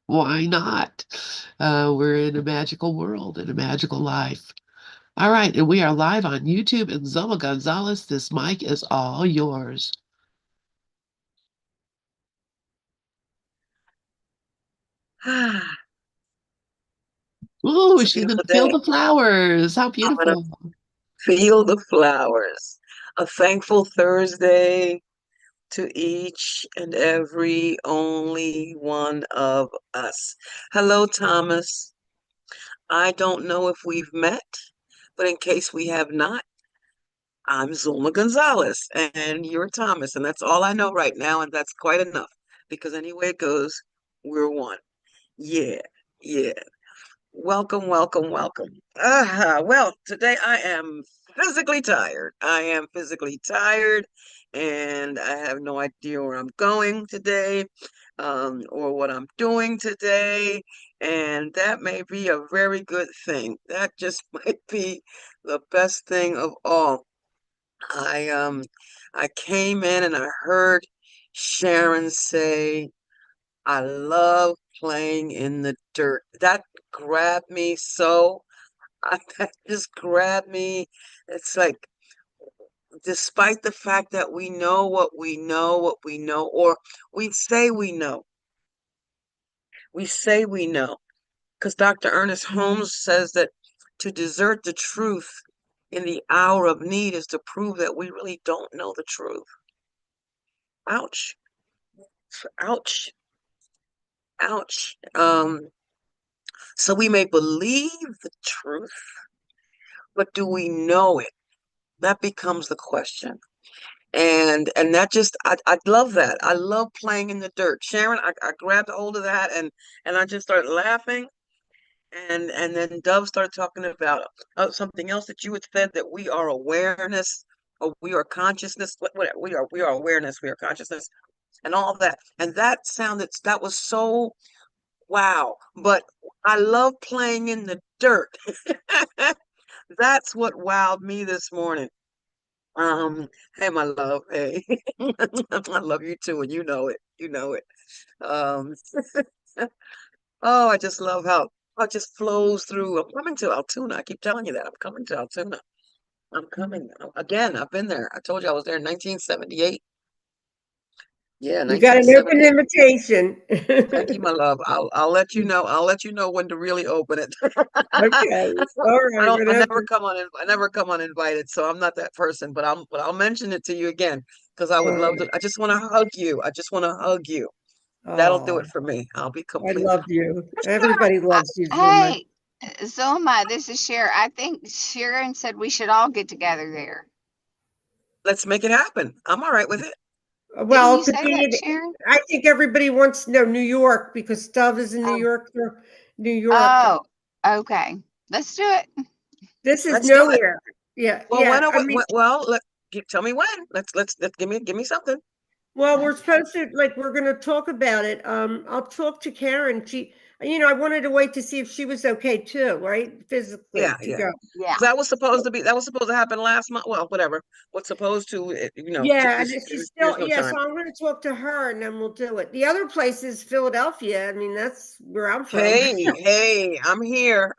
Why not? We're in a magical world, in a magical life. All right, and we are live on YouTube. And Zulma Gonzalez, this mic is all yours. Ooh, It's a she's beautiful gonna feel day. the flowers. How I'm gonna beautiful. feel the flowers. A thankful Thursday to each and every only one of us. Hello, Thomas. I don't know if we've met, but in case we have not, I'm Zulma Gonzalez and you're Thomas, and that's all I know right now, and that's quite enough because any way it goes, we're one. Yeah, yeah. Welcome, welcome, welcome. Well, today I am physically tired. I am physically tired, and I have no idea where I'm going today, or what I'm doing today. And that may be a very good thing. That just might be the best thing of all. I um I came in and I heard Sharon say, I love playing in the dirt. That grabbed me so. That just grabbed me. It's like, despite the fact that we know what we know, or we say we know, because Dr. Ernest Holmes says that to desert the truth in the hour of need is to prove that we really don't know the truth. Ouch, ouch, ouch. So we may believe the truth, but do we know it? That becomes the question. And that just I love that. I love playing in the dirt. Sharon, I grabbed hold of that and I just started laughing. And then Dove started talking about something else that you had said, that we are awareness, or we are consciousness. What we are awareness, we are consciousness, and all that. And that was so wow. But I love playing in the dirt. That's what wowed me this morning. Hey, my love. Hey, I love you too, and you know it. You know it. Um, oh, I just love how it just flows through. I'm coming to Altoona. I keep telling you that. I'm coming to Altoona. I'm coming again. I've been there. I told you I was there in 1978. Yeah, You got an open 1978. invitation. Thank you, my love. I'll let you know. I'll let you know when to really open it. Okay. All I right. don't. Whatever. I never come uninvited, so I'm not that person. But I'll mention it to you again because I would All love right. to. I just want to hug you. I just want to hug you. That'll do Oh, it for me. I'll be I complete. love you. Everybody Uh, loves you, Zuma. hey, Zulma, this is Sharon. I think Sharon said we should all get together there. Let's make it happen. I'm all right with it. Didn't Well, you to say that, me, Sharon? I think everybody wants to know New York because Dove is in New Oh, York. So New York. oh, okay. Let's do it. This is Let's do it. nowhere. Yeah, Well, yeah. I mean, well, tell me when. Let's give me something. well, we're Okay. supposed to like we're going to talk about it. I'll talk to Karen. I wanted to wait to see if she was okay too, right? Physically Yeah, to yeah. go. Yeah. 'Cause that was supposed to happen last month. Well, whatever. What's supposed to, Yeah, and just she's there's still no yeah, so time. I'm gonna talk to her and then we'll do it. The other place is Philadelphia. I mean, that's where I'm from. Hey, I'm here.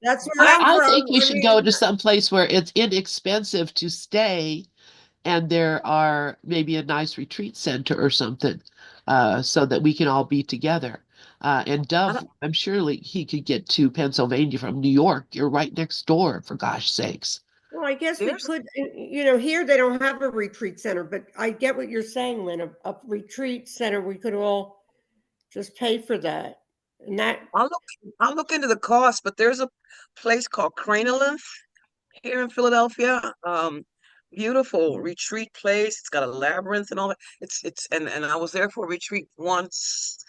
That's where I, I'm I from. think we I should go mean, to some place where it's inexpensive to stay and there are maybe a nice retreat center or something, so that we can all be together. And I Dove, don't, I'm sure he could get to Pennsylvania from New York. You're right next door, for gosh sakes. well, I guess we there's could, here they don't have a retreat center, but I get what you're saying, Lynn. A retreat center, we could all just pay for that. And that, I'll look I'll look into the cost, but there's a place called Cranolinth here in Philadelphia. Beautiful retreat place. It's got a labyrinth and all that. And I was there for a retreat once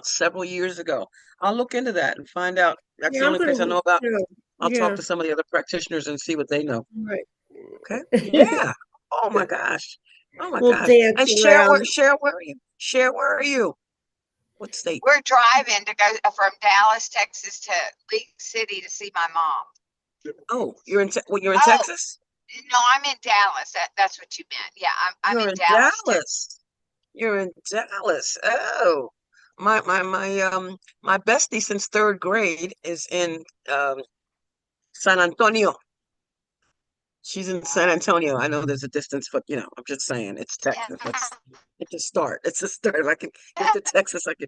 several years ago. I'll look into that and find out. That's yeah, the I'm only gonna place I know look about. too. I'll talk Yeah, to some of the other practitioners and see what they know. right. Okay. Yeah. Oh my gosh. Oh my We'll gosh. dance And around. Where are you? Share, where are you? What state? We're driving to go from Dallas, Texas to League City to see my mom. Oh, you're in Oh, Texas? no, I'm in Dallas. That's what you meant. Yeah, I'm You're in in Dallas, Texas. Dallas. You're in Dallas. Oh. my bestie since third grade is in San Antonio. She's in San Antonio. I know there's a distance, but I'm just saying it's Texas. It's a start. It's a start. If I can get to Texas, I can.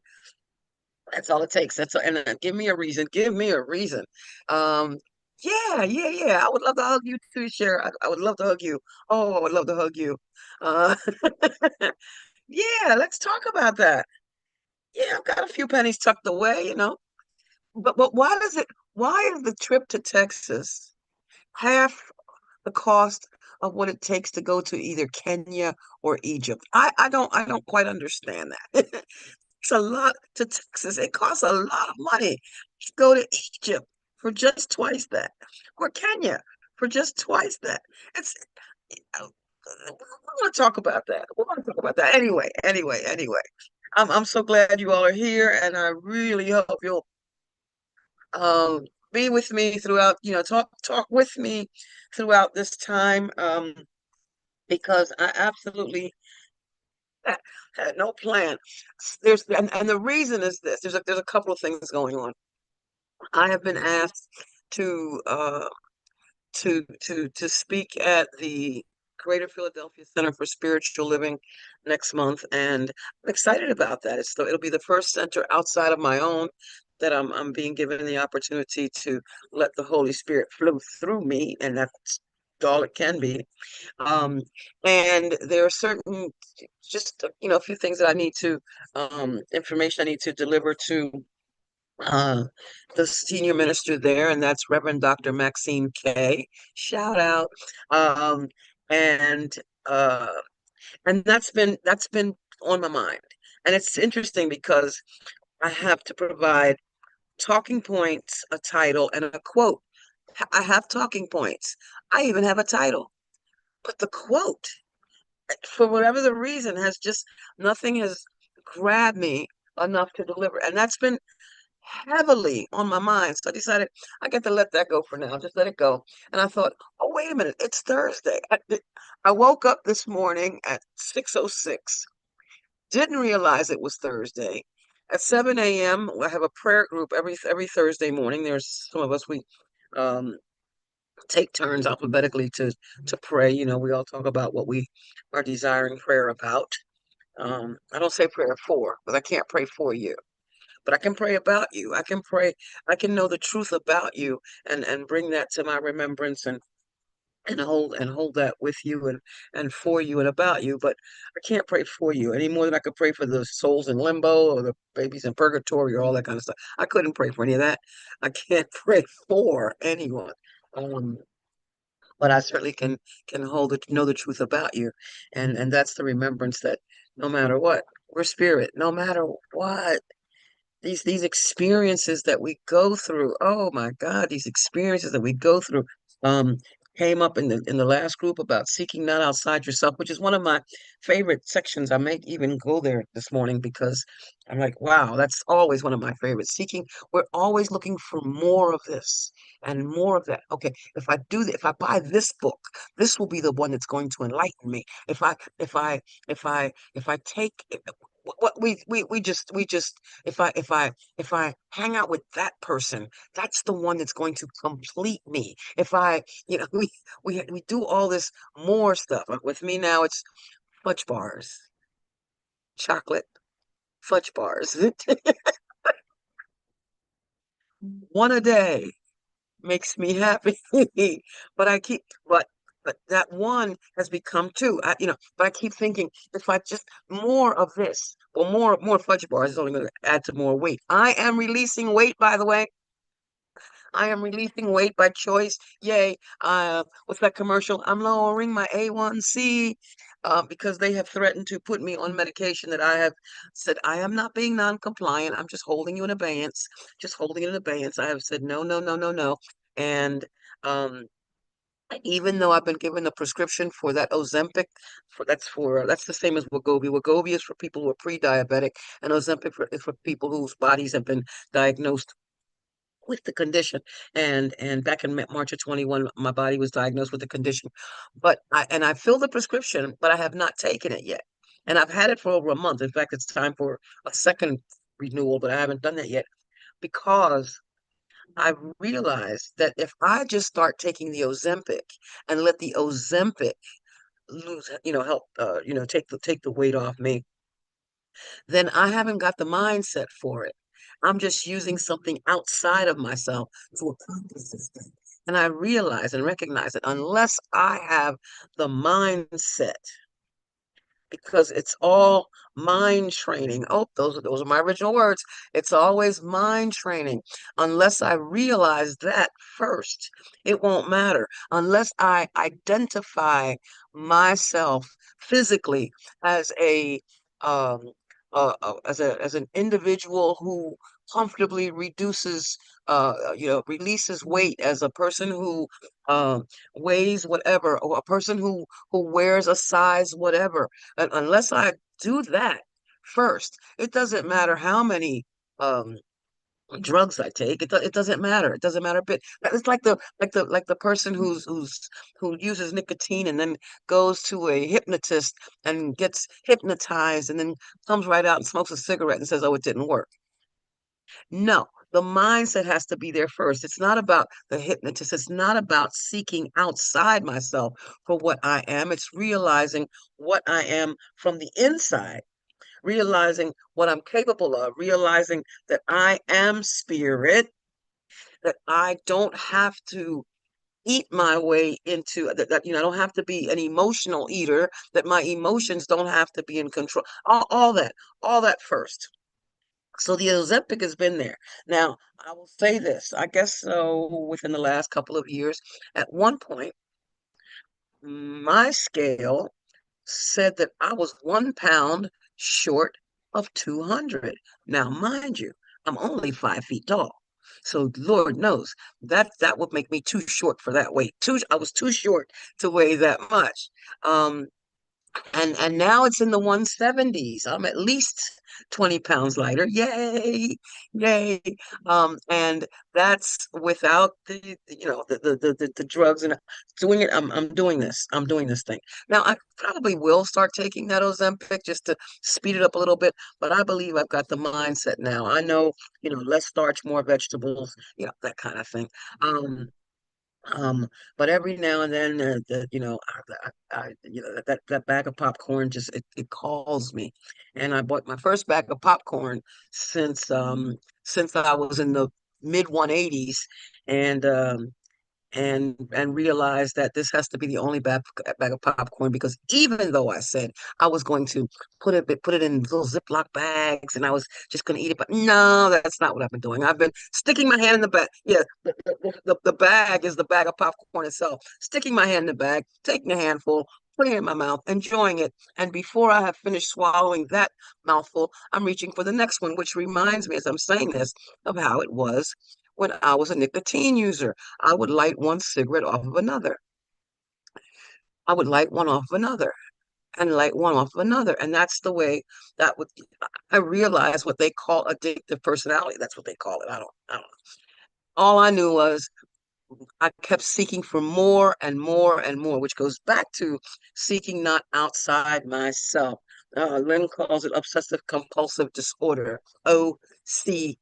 That's all it takes. That's all, and give me a reason. Give me a reason. Um, yeah, yeah, yeah. I would love to hug you too, Cher. I would love to hug you. Oh, I would love to hug you. Uh, yeah, let's talk about that. Yeah, I've got a few pennies tucked away. But why is the trip to Texas half the cost of what it takes to go to either Kenya or Egypt? I don't quite understand that. It's a lot to Texas. It costs a lot of money to go to Egypt for just twice that, or Kenya for just twice that. It's we're going to talk about that. We're going to talk about that anyway. I'm so glad you all are here, and I really hope you'll be with me throughout. Talk with me throughout this time, because I absolutely had no plan. And the reason is this. There's a couple of things going on. I have been asked to to speak at the Greater Philadelphia Center for Spiritual Living next month, and I'm excited about that. It'll be the first center outside of my own that I'm being given the opportunity to let the Holy Spirit flow through me, and that's all it can be. Um, and there are certain, just a few things that I need to, information I need to deliver to uh, the senior minister there, and that's Reverend Dr. Maxine K. Shout out. Um, and uh, and that's been on my mind. And it's interesting because I have to provide talking points, a title, and a quote. I have talking points. I even have a title. But the quote, for whatever the reason, has just nothing has grabbed me enough to deliver. And that's been heavily on my mind. So I decided I got to let that go for now. Just let it go. And I thought, oh, wait a minute, it's Thursday. I woke up this morning at 6:06, didn't realize it was Thursday. At 7 a.m., I have a prayer group every Thursday morning. There's some of us, we um take turns alphabetically to pray. We all talk about what we are desiring prayer about. I don't say prayer for, because I can't pray for you, but I can pray about you. I can know the truth about you, and bring that to my remembrance, and hold that with you, and for you and about you. But I can't pray for you any more than I could pray for the souls in limbo, or the babies in purgatory, or all that kind of stuff. I couldn't pray for any of that. I can't pray for anyone. Um, but I certainly can know the truth about you. And that's the remembrance that no matter what, we're spirit, no matter what. These experiences that we go through, oh my God, these experiences that we go through, um came up in the last group about seeking not outside yourself, which is one of my favorite sections. I may even go there this morning, because I'm like, wow, that's always one of my favorites. Seeking, we're always looking for more of this and more of that. Okay, if I do that, if I buy this book, this will be the one that's going to enlighten me. If I take what we just if I hang out with that person, that's the one that's going to complete me. If I, we do all this more stuff. With me now, it's fudge bars, chocolate fudge bars, one a day makes me happy. But I keep, but that one has become two. But I keep thinking, if I just more of this, or more fudge bars is only going to add to more weight. I am releasing weight, by the way. I am releasing weight by choice. Yay. What's that commercial? I'm lowering my A1C, because they have threatened to put me on medication that I have said I am not being non-compliant. I'm just holding you in abeyance. Just holding it in abeyance. I have said no, no, no, no, no. And um, even though I've been given a prescription for that Ozempic, that's the same as Wegovy. Wegovy is for people who are pre-diabetic, and Ozempic is for people whose bodies have been diagnosed with the condition. And back in March of 21, my body was diagnosed with the condition. But I filled the prescription, but I have not taken it yet. And I've had it for over a month. In fact, it's time for a second renewal, but I haven't done that yet because I've realized that if I just start taking the Ozempic and let the Ozempic lose, help, take the weight off me, then I haven't got the mindset for it. I'm just using something outside of myself to accomplish this thing. And I realize and recognize that unless I have the mindset, because it's all mind training. Oh, those are my original words. It's always mind training. Unless I realize that first, it won't matter. Unless I identify myself physically as a um as an individual who comfortably releases weight, as a person who weighs whatever, or a person who wears a size whatever. And unless I do that first, it doesn't matter how many um drugs I take. It doesn't matter. It doesn't matter a bit. It's like the person who uses nicotine and then goes to a hypnotist and gets hypnotized and then comes right out and smokes a cigarette and says, "Oh, it didn't work." No, the mindset has to be there first. It's not about the hypnotist. It's not about seeking outside myself for what I am. It's realizing what I am from the inside, realizing what I'm capable of, realizing that I am spirit, that I don't have to eat my way into that, I don't have to be an emotional eater, that my emotions don't have to be in control. All that first. So the Ozempic has been there. Now, I will say this, I guess so within the last couple of years, at one point, my scale said that I was 1 pound short of 200. Now, mind you, I'm only 5 feet tall. So Lord knows that would make me too short for that weight. I was too short to weigh that much. Um, and now it's in the 170s. I'm at least 20 pounds lighter. Yay, yay. And that's without the drugs and doing it. I'm doing this. I'm doing this thing. Now I probably will start taking that Ozempic just to speed it up a little bit, but I believe I've got the mindset now. I know, less starch, more vegetables, that kind of thing. Um, but every now and then, that bag of popcorn just it calls me, and I bought my first bag of popcorn since since I was in the mid 180s, and and realized that this has to be the only bag of popcorn, because even though I said I was going to put it in little Ziploc bags and I was just going to eat it, but no, that's not what I've been doing. I've been sticking my hand in the bag. Yeah, the bag is the bag of popcorn itself. Sticking my hand in the bag, taking a handful, putting it in my mouth, enjoying it. And before I have finished swallowing that mouthful, I'm reaching for the next one, which reminds me, as I'm saying this, of how it was when I was a nicotine user. I would light one cigarette off of another. I would light one off of another and light one off of another. And that's the way that would, I realized what they call addictive personality. That's what they call it. I don't know. All I knew was I kept seeking for more and more and more, which goes back to seeking not outside myself. Lynn calls it obsessive compulsive disorder, OCD.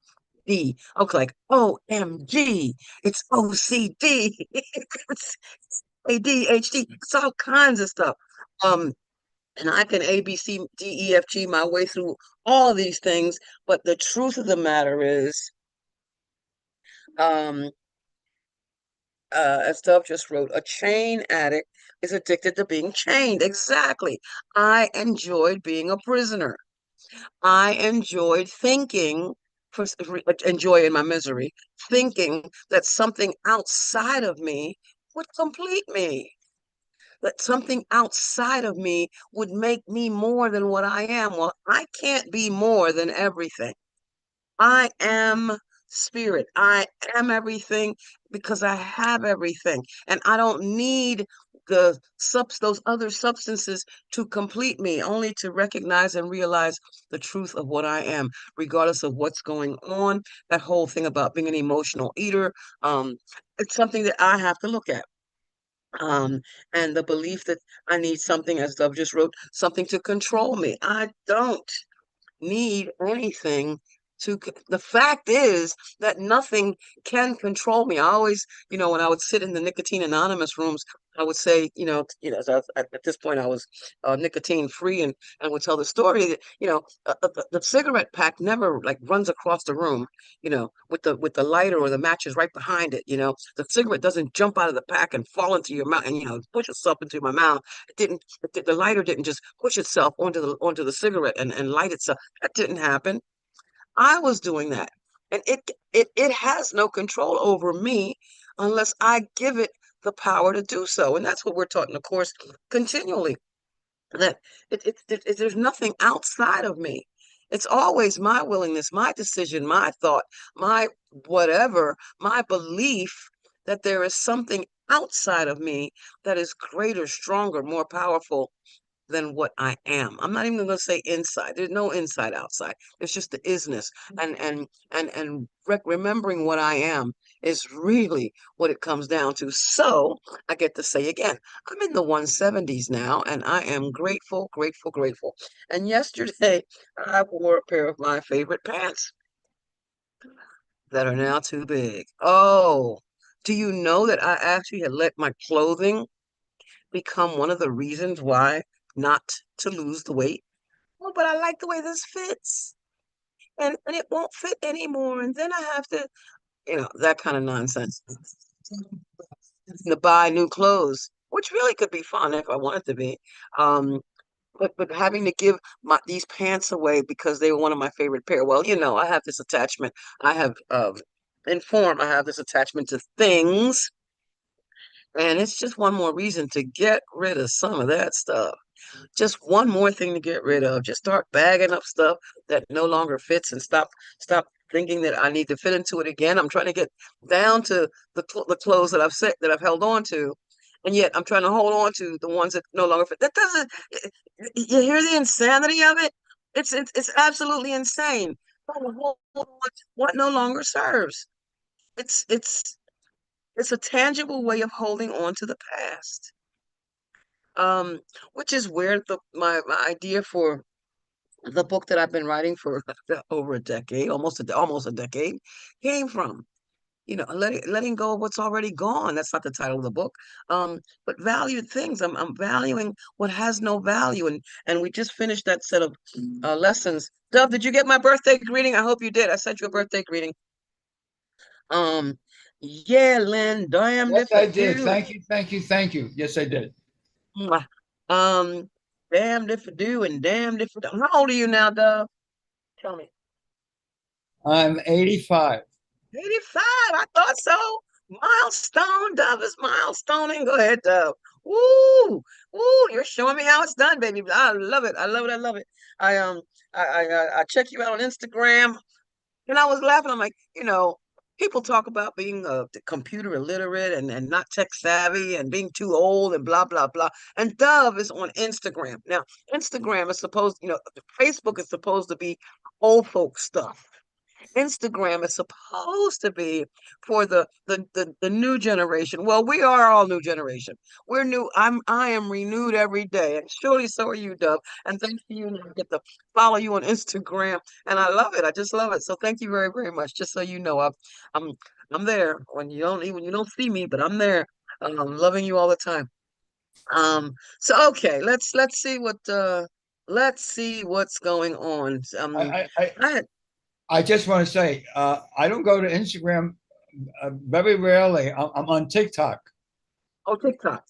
Okay, like OMG, it's OCD, it's ADHD, it's all kinds of stuff. Um, and I can ABCDEFG my way through all of these things, but the truth of the matter is, um, as Dove just wrote, a chain addict is addicted to being chained. Exactly. I enjoyed being a prisoner. I enjoyed thinking, enjoy in my misery, thinking that something outside of me would complete me, that something outside of me would make me more than what I am. Well, I can't be more than everything. I am spirit. I am everything because I have everything. And I don't need those other substances to complete me, only to recognize and realize the truth of what I am, regardless of what's going on. That whole thing about being an emotional eater, it's something that I have to look at. Um, and the belief that I need something, as Dove just wrote, something to control me. I don't need anything the fact is that nothing can control me. I always, when I would sit in the nicotine anonymous rooms, I would say, so at this point I was nicotine free, and would tell the story that, the cigarette pack never like runs across the room, with the lighter or the matches right behind it. The cigarette doesn't jump out of the pack and fall into your mouth and, push itself into my mouth. It didn't, the lighter didn't just push itself onto the cigarette and light itself. That didn't happen. I was doing that. And it has no control over me unless I give it the power to do so. And that's what we're taught in the course continually, that there's nothing outside of me. It's always my willingness, my decision, my thought, my whatever, my belief that there is something outside of me that is greater, stronger, more powerful than what I am. I'm not even going to say inside. There's no inside outside. It's just the isness, and remembering what I am is really what it comes down to. So I get to say again, I'm in the 170s now, and I am grateful, grateful, grateful. And yesterday I wore a pair of my favorite pants that are now too big. Oh, do you know that I actually had let my clothing become one of the reasons why not to lose the weight? Oh, but I like the way this fits. And it won't fit anymore. And then I have to, that kind of nonsense. To buy new clothes, which really could be fun if I wanted to be. Um, but having to give these pants away because they were one of my favorite pair. Well, I have this attachment. I have informed I have this attachment to things. And it's just one more reason to get rid of some of that stuff. Just one more thing to get rid of. Just start bagging up stuff that no longer fits, and stop thinking that I need to fit into it again. I'm trying to get down to the clothes that I've held on to, and yet I'm trying to hold on to the ones that no longer fit. That doesn't. You hear the insanity of it? It's absolutely insane. Trying to hold on to what no longer serves. It's it's it's a tangible way of holding on to the past. Um, which is where my idea for the book that I've been writing for over a decade, almost a decade, came from. Letting go of what's already gone. That's not the title of the book. But valued things. I'm valuing what has no value. And we just finished that set of lessons. Dove, did you get my birthday greeting? I hope you did. I sent you a birthday greeting. Yeah, Lynn, damned Yes, if I I did. do. Thank you, thank you, thank you. Yes, I did. Mwah. Um, damned if I do and damned if I don't. How old are you now, Dove? Tell me. I'm 85. 85. I thought so. Milestone, Dove is milestoning. Go ahead, Dove. Woo, woo, you're showing me how it's done, baby. I love it. I love it. I love it. I I check you out on Instagram. And I was laughing. I'm like, people talk about being computer illiterate and not tech savvy and being too old and blah, blah, blah. And Dove is on Instagram. Now, Instagram is supposed, Facebook is supposed to be old folk stuff. Instagram is supposed to be for the new generation. Well, we are all new generation. We're new. I am renewed every day, and surely so are you, Dove. And thanks to you, and I get to follow you on Instagram, and I love it. I just love it. So thank you very, very much. Just so you know, I'm I'm there when you don't see me, but I'm there. I'm loving you all the time. So okay, let's see what's going on. I, I, I I had I just want to say, I don't go to Instagram very rarely. I'm on TikTok. Oh, TikTok.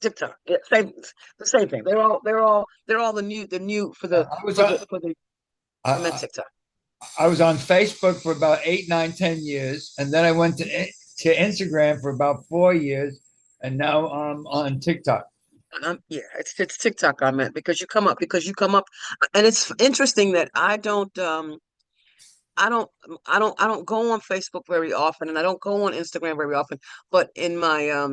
Yeah, the same thing. They're all the new for the I was for on, the for the I meant I, TikTok. I was on Facebook for about 8, 9, 10 years, and then I went to Instagram for about 4 years, and now I'm on TikTok. Yeah, it's TikTok I meant because you come up, and it's interesting that I don't I don't go on Facebook very often, and I don't go on Instagram very often, but in my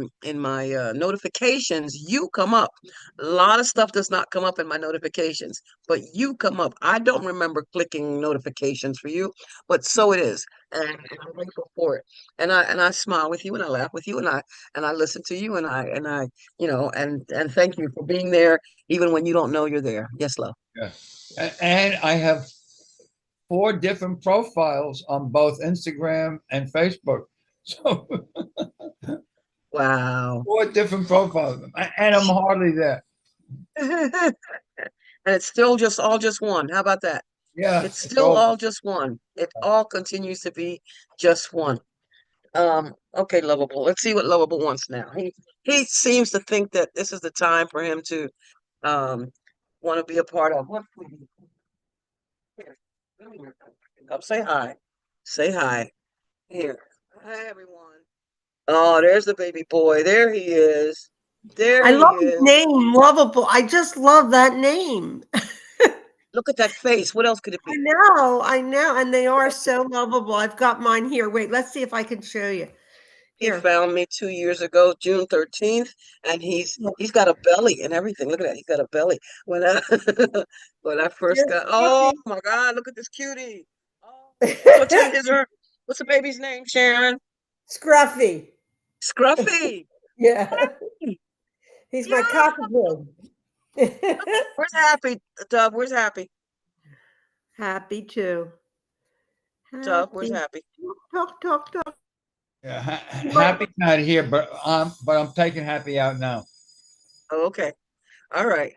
notifications you come up. A lot of stuff does not come up in my notifications, but you come up. I don't remember clicking notifications for you, but so it is. And I'm grateful for it. And I smile with you, and I laugh with you, and I listen to you, and I and thank you for being there even when you don't know you're there. Yes, love. Yeah. And I have 4 different profiles on both Instagram and Facebook. So Wow. 4 different profiles, and I'm hardly there. And it's still just all just one. How about that? Yeah, It's it's still all. all just one. It all continues to be just one. Okay, Lovable. Let's see what Lovable wants now. He seems to think that this is the time for him to um want to be a part of what. Here, come say hi. Say hi. Here. Hi, everyone. Oh, there's the baby boy. There he is. There I he love his is. name, Lovable. I just love that name. Look at that face. What else could it be? I know, and they are so lovable. I've got mine here. Wait, let's see if I can show you. He Here. found me 2 years ago, June 13th, and he's got a belly and everything. Look at that. He's got a belly. When I when I first Here's got, oh Scruffy. my God, look at this cutie. Oh, what's what's the baby's name, Sharon? Scruffy. Scruffy. Yeah, he's my Yeah. cockapoo. Where's Happy? Dub, where's Happy? Happy too. Dub, where's Happy. Happy? Talk, talk, talk. Yeah, What? Happy's not here, but I'm taking Happy out now. Oh, okay. All right.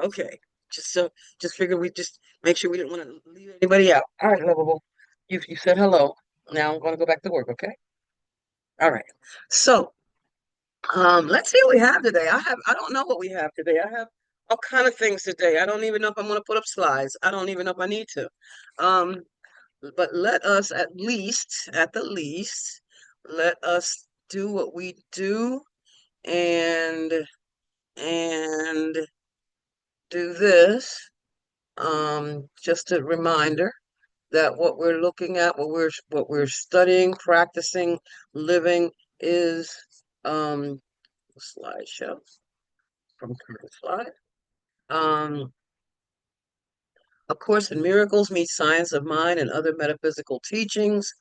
Okay. Just so just figured we just make sure we didn't want to leave anybody out. All right, lovable. You said hello. Now I'm gonna go back to work, okay? All right. So let's see what we have today. I don't know what we have today. I have all kind of things today. I don't even know if I'm gonna put up slides. I don't even know if I need to. Um, but let us at the least, let us do what we do and and do this. Just a reminder that what we're looking at, what we're studying, practicing, living is slideshow from current slide. Um, A Course in Miracles meets Science of Mind and Other Metaphysical Teachings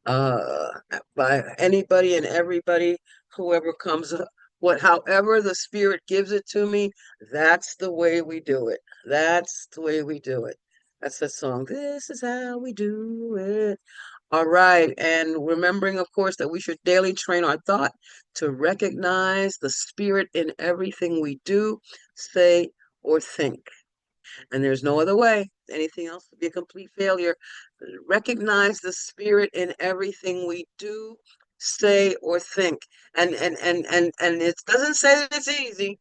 uh, by anybody and everybody, whoever comes up. However the Spirit gives it to me, that's the way we do it. That's the way we do it. That's the song. This is how we do it. All right. And remembering, of course, that we should daily train our thought to recognize the Spirit in everything we do, say, or think. And there's no other way. Anything else would be a complete failure. Recognize the Spirit in everything we do, say, or think. And it doesn't say that it's easy,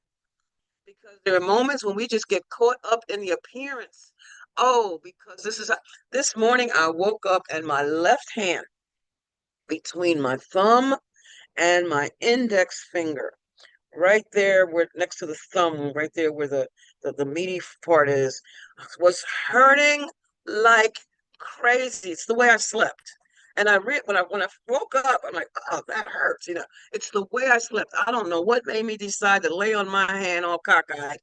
because there are moments when we just get caught up in the appearance. Oh, because this morning I woke up and my left hand between my thumb and my index finger, right there where next to the thumb, right there where the meaty part is, was hurting like crazy. It's the way I slept. And when I woke up, I'm like, oh, that hurts. It's the way I slept. I don't know what made me decide to lay on my hand all cockeyed.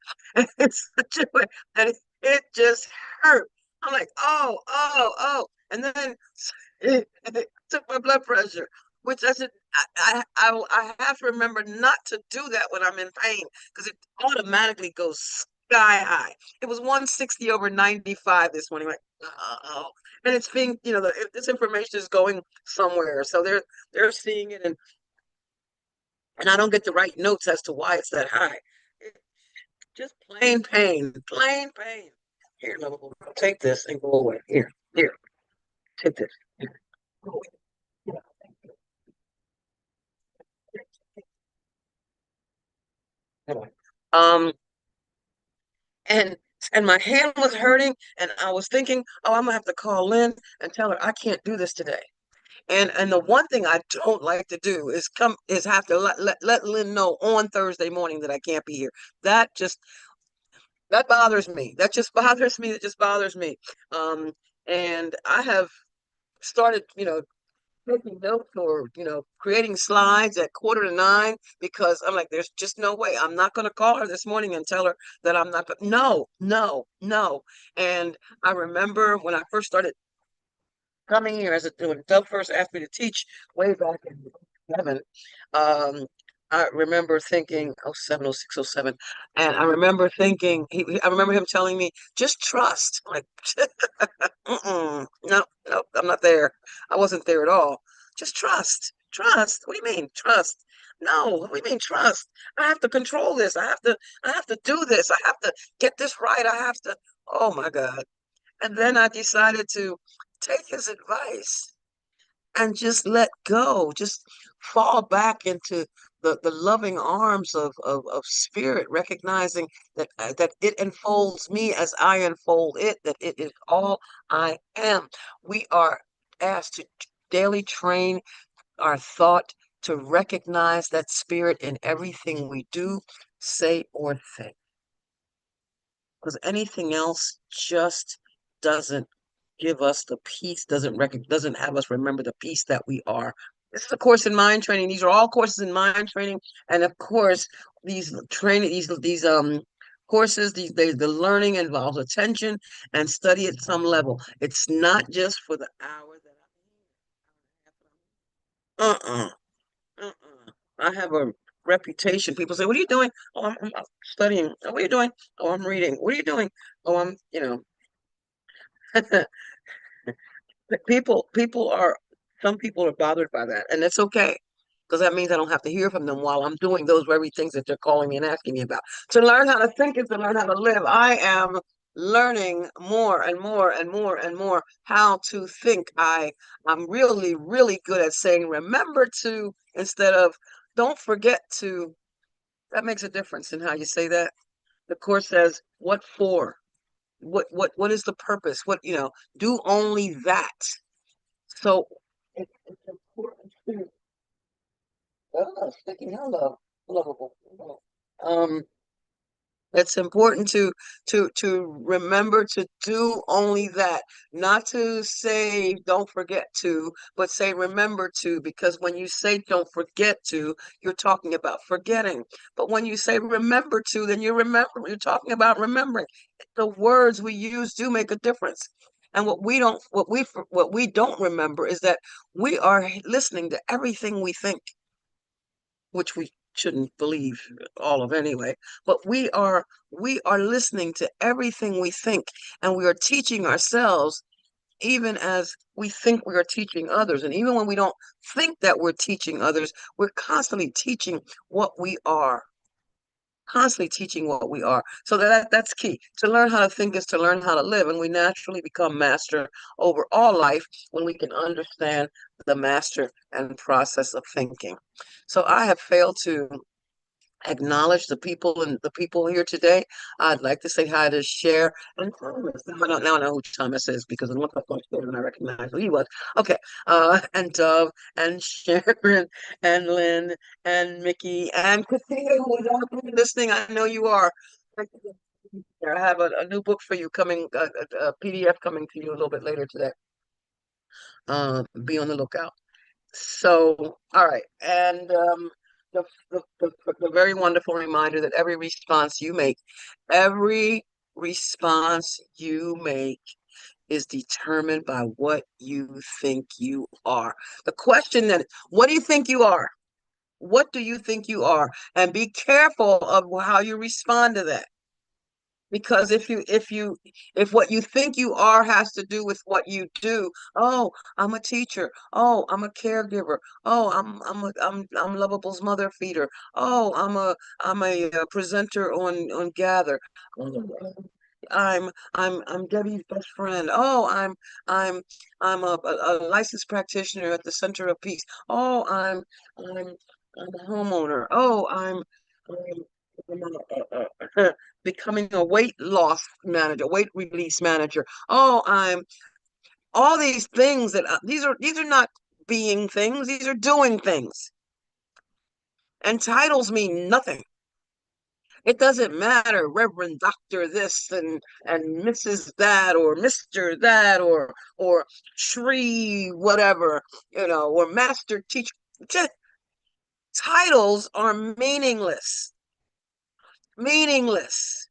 It's such a way that it just hurt. I'm like, oh, oh, oh. And then it took my blood pressure, which I said, I have to remember not to do that when I'm in pain, because it automatically goes sky high. It was 160 over 95 this morning. Like, oh, and it's being, this information is going somewhere, so they're seeing it, and I don't get to write notes as to why it's that high. It, just plain pain, plain pain. Here, Lovable, take this and go away. Here, take this. Here, go away. Come on. And and my hand was hurting, and I was thinking, oh, I'm gonna have to call Lynn and tell her I can't do this today. And the one thing I don't like to do is have to let Lynn know on Thursday morning that I can't be here. That just that bothers me. That just bothers me. That just bothers me. Um, and I have started, taking notes or creating slides at 8:45, because I'm like, there's just no way. I'm not going to call her this morning and tell her that I'm not. No, no, no. And I remember when I first started coming here, when Doug first asked me to teach way back in 2011, I remember thinking, oh, 07, and I remember thinking, I remember him telling me, just trust. I'm like, no, no, I'm not there. I wasn't there at all. Just trust. Trust. What do you mean, trust? No, what do you mean, trust? I have to control this. I have to do this. I have to get this right. I have to, oh my God. And then I decided to take his advice and just let go, just fall back into the loving arms of spirit, recognizing that it enfolds me as I enfold it, that it is all I am. We are asked to daily train our thought to recognize that spirit in everything we do, say, or think. Because anything else just doesn't give us the peace, doesn't have us remember the peace that we are. This is a course in mind training. These are all courses in mind training, and of course, these courses, the learning involves attention and study at some level. It's not just for the hour that I'm. I have a reputation. People say, "What are you doing?" Oh, I'm studying. Oh, what are you doing? Oh, I'm reading. What are you doing? Oh, people are, some people are bothered by that, and it's okay, because that means I don't have to hear from them while I'm doing those very things that they're calling me and asking me about. To learn how to think is to learn how to live. I am learning more and more and more and more how to think. I'm really, really good at saying remember to instead of don't forget to. That makes a difference in how you say that. The course says, what for? What is the purpose? Do only that. So it's important to speaking hello, lovable. Um, it's important to remember to do only that, not to say don't forget to, but say remember to, because when you say don't forget to, you're talking about forgetting. But when you say remember to, then you're talking about remembering. The words we use do make a difference. And what we don't remember is that we are listening to everything we think, which we shouldn't believe all of anyway, but we are listening to everything we think, and we are teaching ourselves even as we think we are teaching others. And even when we don't think that we're teaching others, we're constantly teaching what we are. Constantly teaching what we are. So that's key. To learn how to think is to learn how to live, and we naturally become master over all life when we can understand the master and process of thinking. So I have failed to acknowledge the people here today. I'd like to say hi to Cher and Thomas. Now I know who Thomas is because it looked up on Twitter and I recognized who he was. Okay. And Dove and Sharon and Lynn and Mickey and Christina, who is out there listening. I know you are. I have a new book for you coming, a PDF coming to you a little bit later today. Be on the lookout. So, all right. And the very wonderful reminder that every response you make is determined by what you think you are. The question then, what do you think you are? What do you think you are? And be careful of how you respond to that. Because if what you think you are has to do with what you do, oh, I'm a teacher, oh, I'm a caregiver, oh, I'm Lovable's mother feeder, oh, I'm a presenter on Gather, oh, I'm Debbie's best friend, oh, I'm a licensed practitioner at the Center of Peace, oh, I'm a homeowner, oh, I'm becoming a weight loss manager, weight release manager. Oh, I'm all these things these are not being things, these are doing things. And titles mean nothing. It doesn't matter, Reverend Doctor this and Mrs. that or Mr. that or Shri whatever, or Master Teacher. Just, titles are meaningless. Meaningless.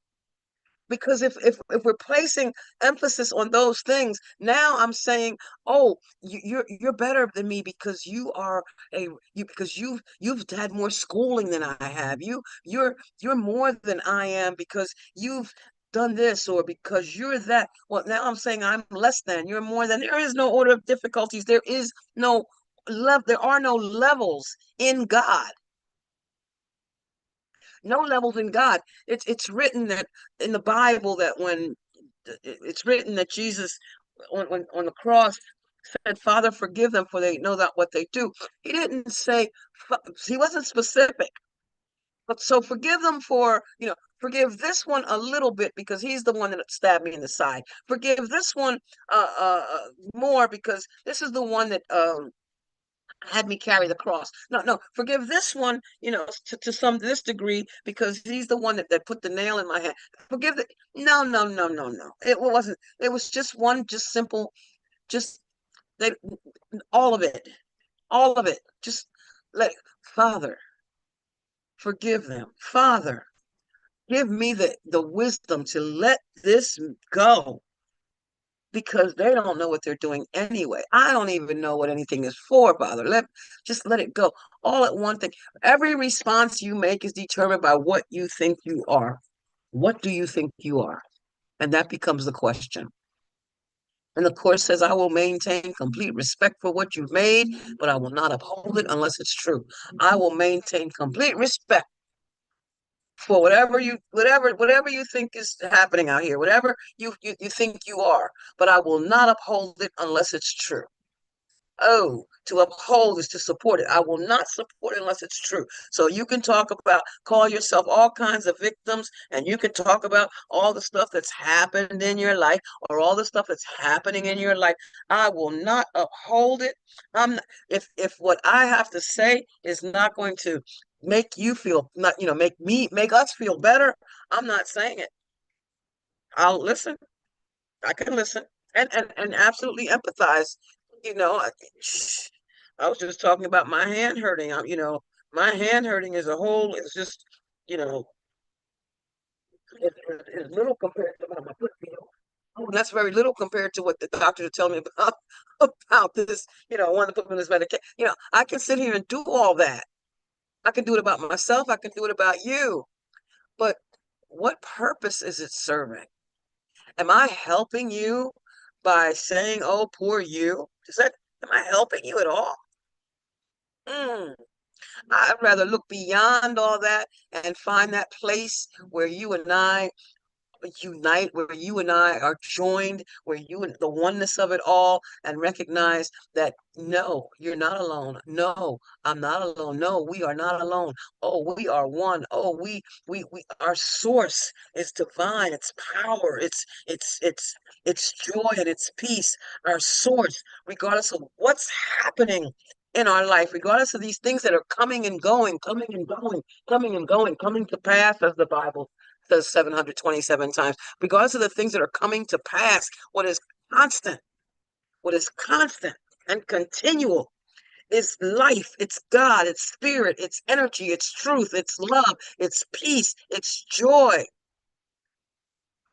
Because if we're placing emphasis on those things, now I'm saying, oh, you're better than me because you've had more schooling than I have. You're more than I am because you've done this, or because you're that. Well, now I'm saying I'm less than, you're more than. There is no order of difficulties. There is no there are no levels in God. No levels in God. It's written that in the Bible that when it's written that Jesus on the cross said, Father, forgive them, for they know not what they do. He didn't say, he wasn't specific. But so forgive them for, forgive this one a little bit because he's the one that stabbed me in the side. Forgive this one more because this is the one that had me carry the cross. No, no, forgive this one, to some this degree because he's the one that put the nail in my hand. Forgive the no, no, no, no, no. It wasn't. It was just one, just simple, just they all of it, all of it. Just let Father forgive them. Father, give me the wisdom to let this go because they don't know what they're doing anyway. I don't even know what anything is for, Father. Just let it go. All at one thing. Every response you make is determined by what you think you are. What do you think you are? And that becomes the question. And the course says, I will maintain complete respect for what you've made, but I will not uphold it unless it's true. I will maintain complete respect for whatever you think is happening out here, whatever you think you are, but I will not uphold it unless it's true. Oh, to uphold is to support it. I will not support it unless it's true. So you can call yourself all kinds of victims, and you can talk about all the stuff that's happened in your life or all the stuff that's happening in your life. I will not uphold it. I'm not, if what I have to say is not going to make you feel not, make us feel better, I'm not saying it. I'll listen. I can listen and absolutely empathize. You know, I, I was just talking about my hand hurting. My hand hurting as a whole is just, you know, is little compared to my foot feel. Oh, that's very little compared to what the doctors are telling me about about this. Wanting to put me on this medication. I can sit here and do all that. I can do it about myself. I can do it about you. But what purpose is it serving? Am I helping you by saying, "Oh, poor you"? Am I helping you at all? Mm. I'd rather look beyond all that and find that place where you and I unite, where you and I are joined, where you and the oneness of it all, and recognize that no, you're not alone. No, I'm not alone. No, we are not alone. Oh, we are one. Oh, our source is divine. It's power. It's joy and it's peace. Our source, regardless of what's happening in our life, regardless of these things that are coming and going, coming and going, coming and going, coming to pass, as the Bible says 727 times, regardless of the things that are coming to pass, constant, what is constant and continual is life, it's God, it's spirit, it's energy, it's truth, it's love, it's peace, it's joy.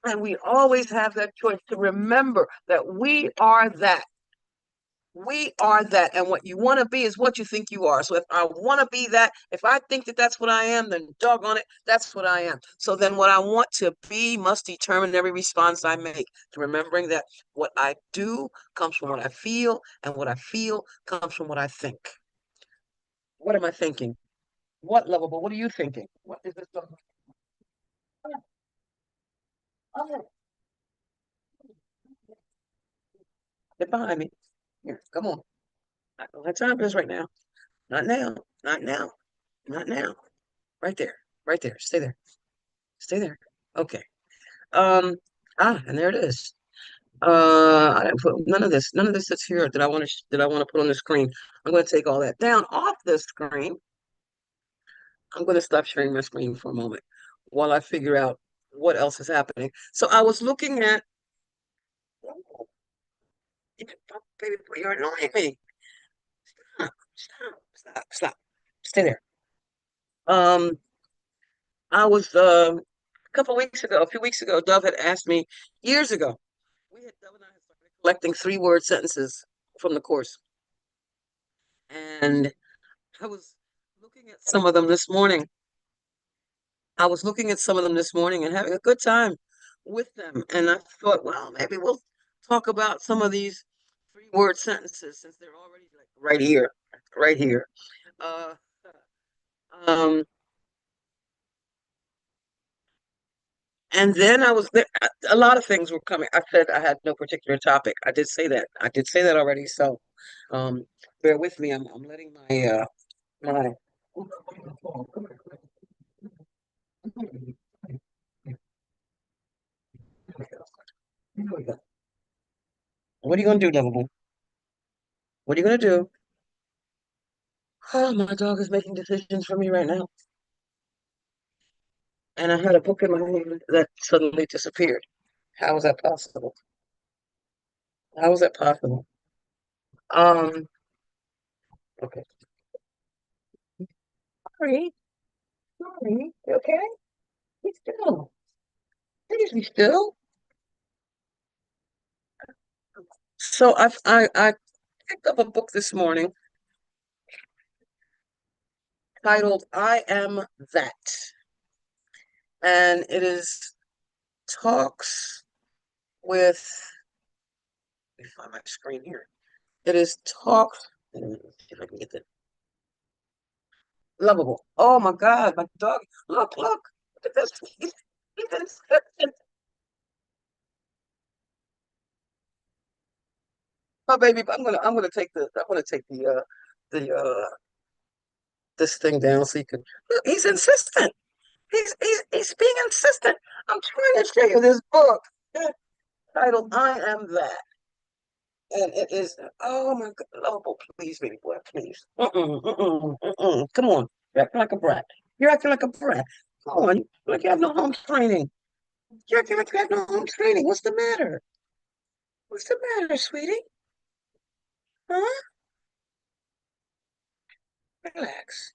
And we always have that choice to remember that we are that. We are that. And what you want to be is what you think you are. So if I want to be that, if I think that that's what I am, then doggone it, that's what I am. So then what I want to be must determine every response I make, to remembering that what I do comes from what I feel, and what I feel comes from what I think. What am I thinking? What level? But what are you thinking? What is this? Oh, get behind me. Here, come on. I don't have time for this right now. Not now. Not now. Not now. Right there. Right there. Stay there. Stay there. Okay. And there it is. I didn't put none of this that's here that I want to put on the screen. I'm going to take all that down off the screen. I'm going to stop sharing my screen for a moment while I figure out what else is happening. So I was looking at, oh, baby, you're annoying me. Stop, stop, stop, stop. Stay there. Um, I was a few weeks ago, Dove had asked me years ago. Dove and I had started collecting 3-word sentences from the course. And I was looking at some of them this morning. And having a good time with them. And I thought, well, maybe we'll talk about some of these 3-word sentences since they're already like right here, right here. Uh, um, and then a lot of things were coming. I said I had no particular topic. I did say that. I did say that already. So, um, bear with me. I'm letting my what are you gonna do, Lovable? What are you gonna do? Oh, my dog is making decisions for me right now. And I had a book in my hand that suddenly disappeared. How is that possible? How is that possible? Um, okay. Sorry, sorry, you okay? Be still. Please be still. So I picked up a book this morning titled I Am That. And it is talks with, let me find my screen here. It is talks, let me see if I can get the Lovable. Oh my God, my dog. Look, look. Look at this. He's insistent. Oh baby, I'm gonna take the this thing down so you can look, he's insistent. He's being insistent. I'm trying to show you this book titled I Am That. And it is, oh my God, Lovable, please, baby boy, please. Come on. You're acting like a brat. You're acting like a brat. Come on. Like you have no home training. You're acting like you have no home training. What's the matter? What's the matter, sweetie? Huh? Relax.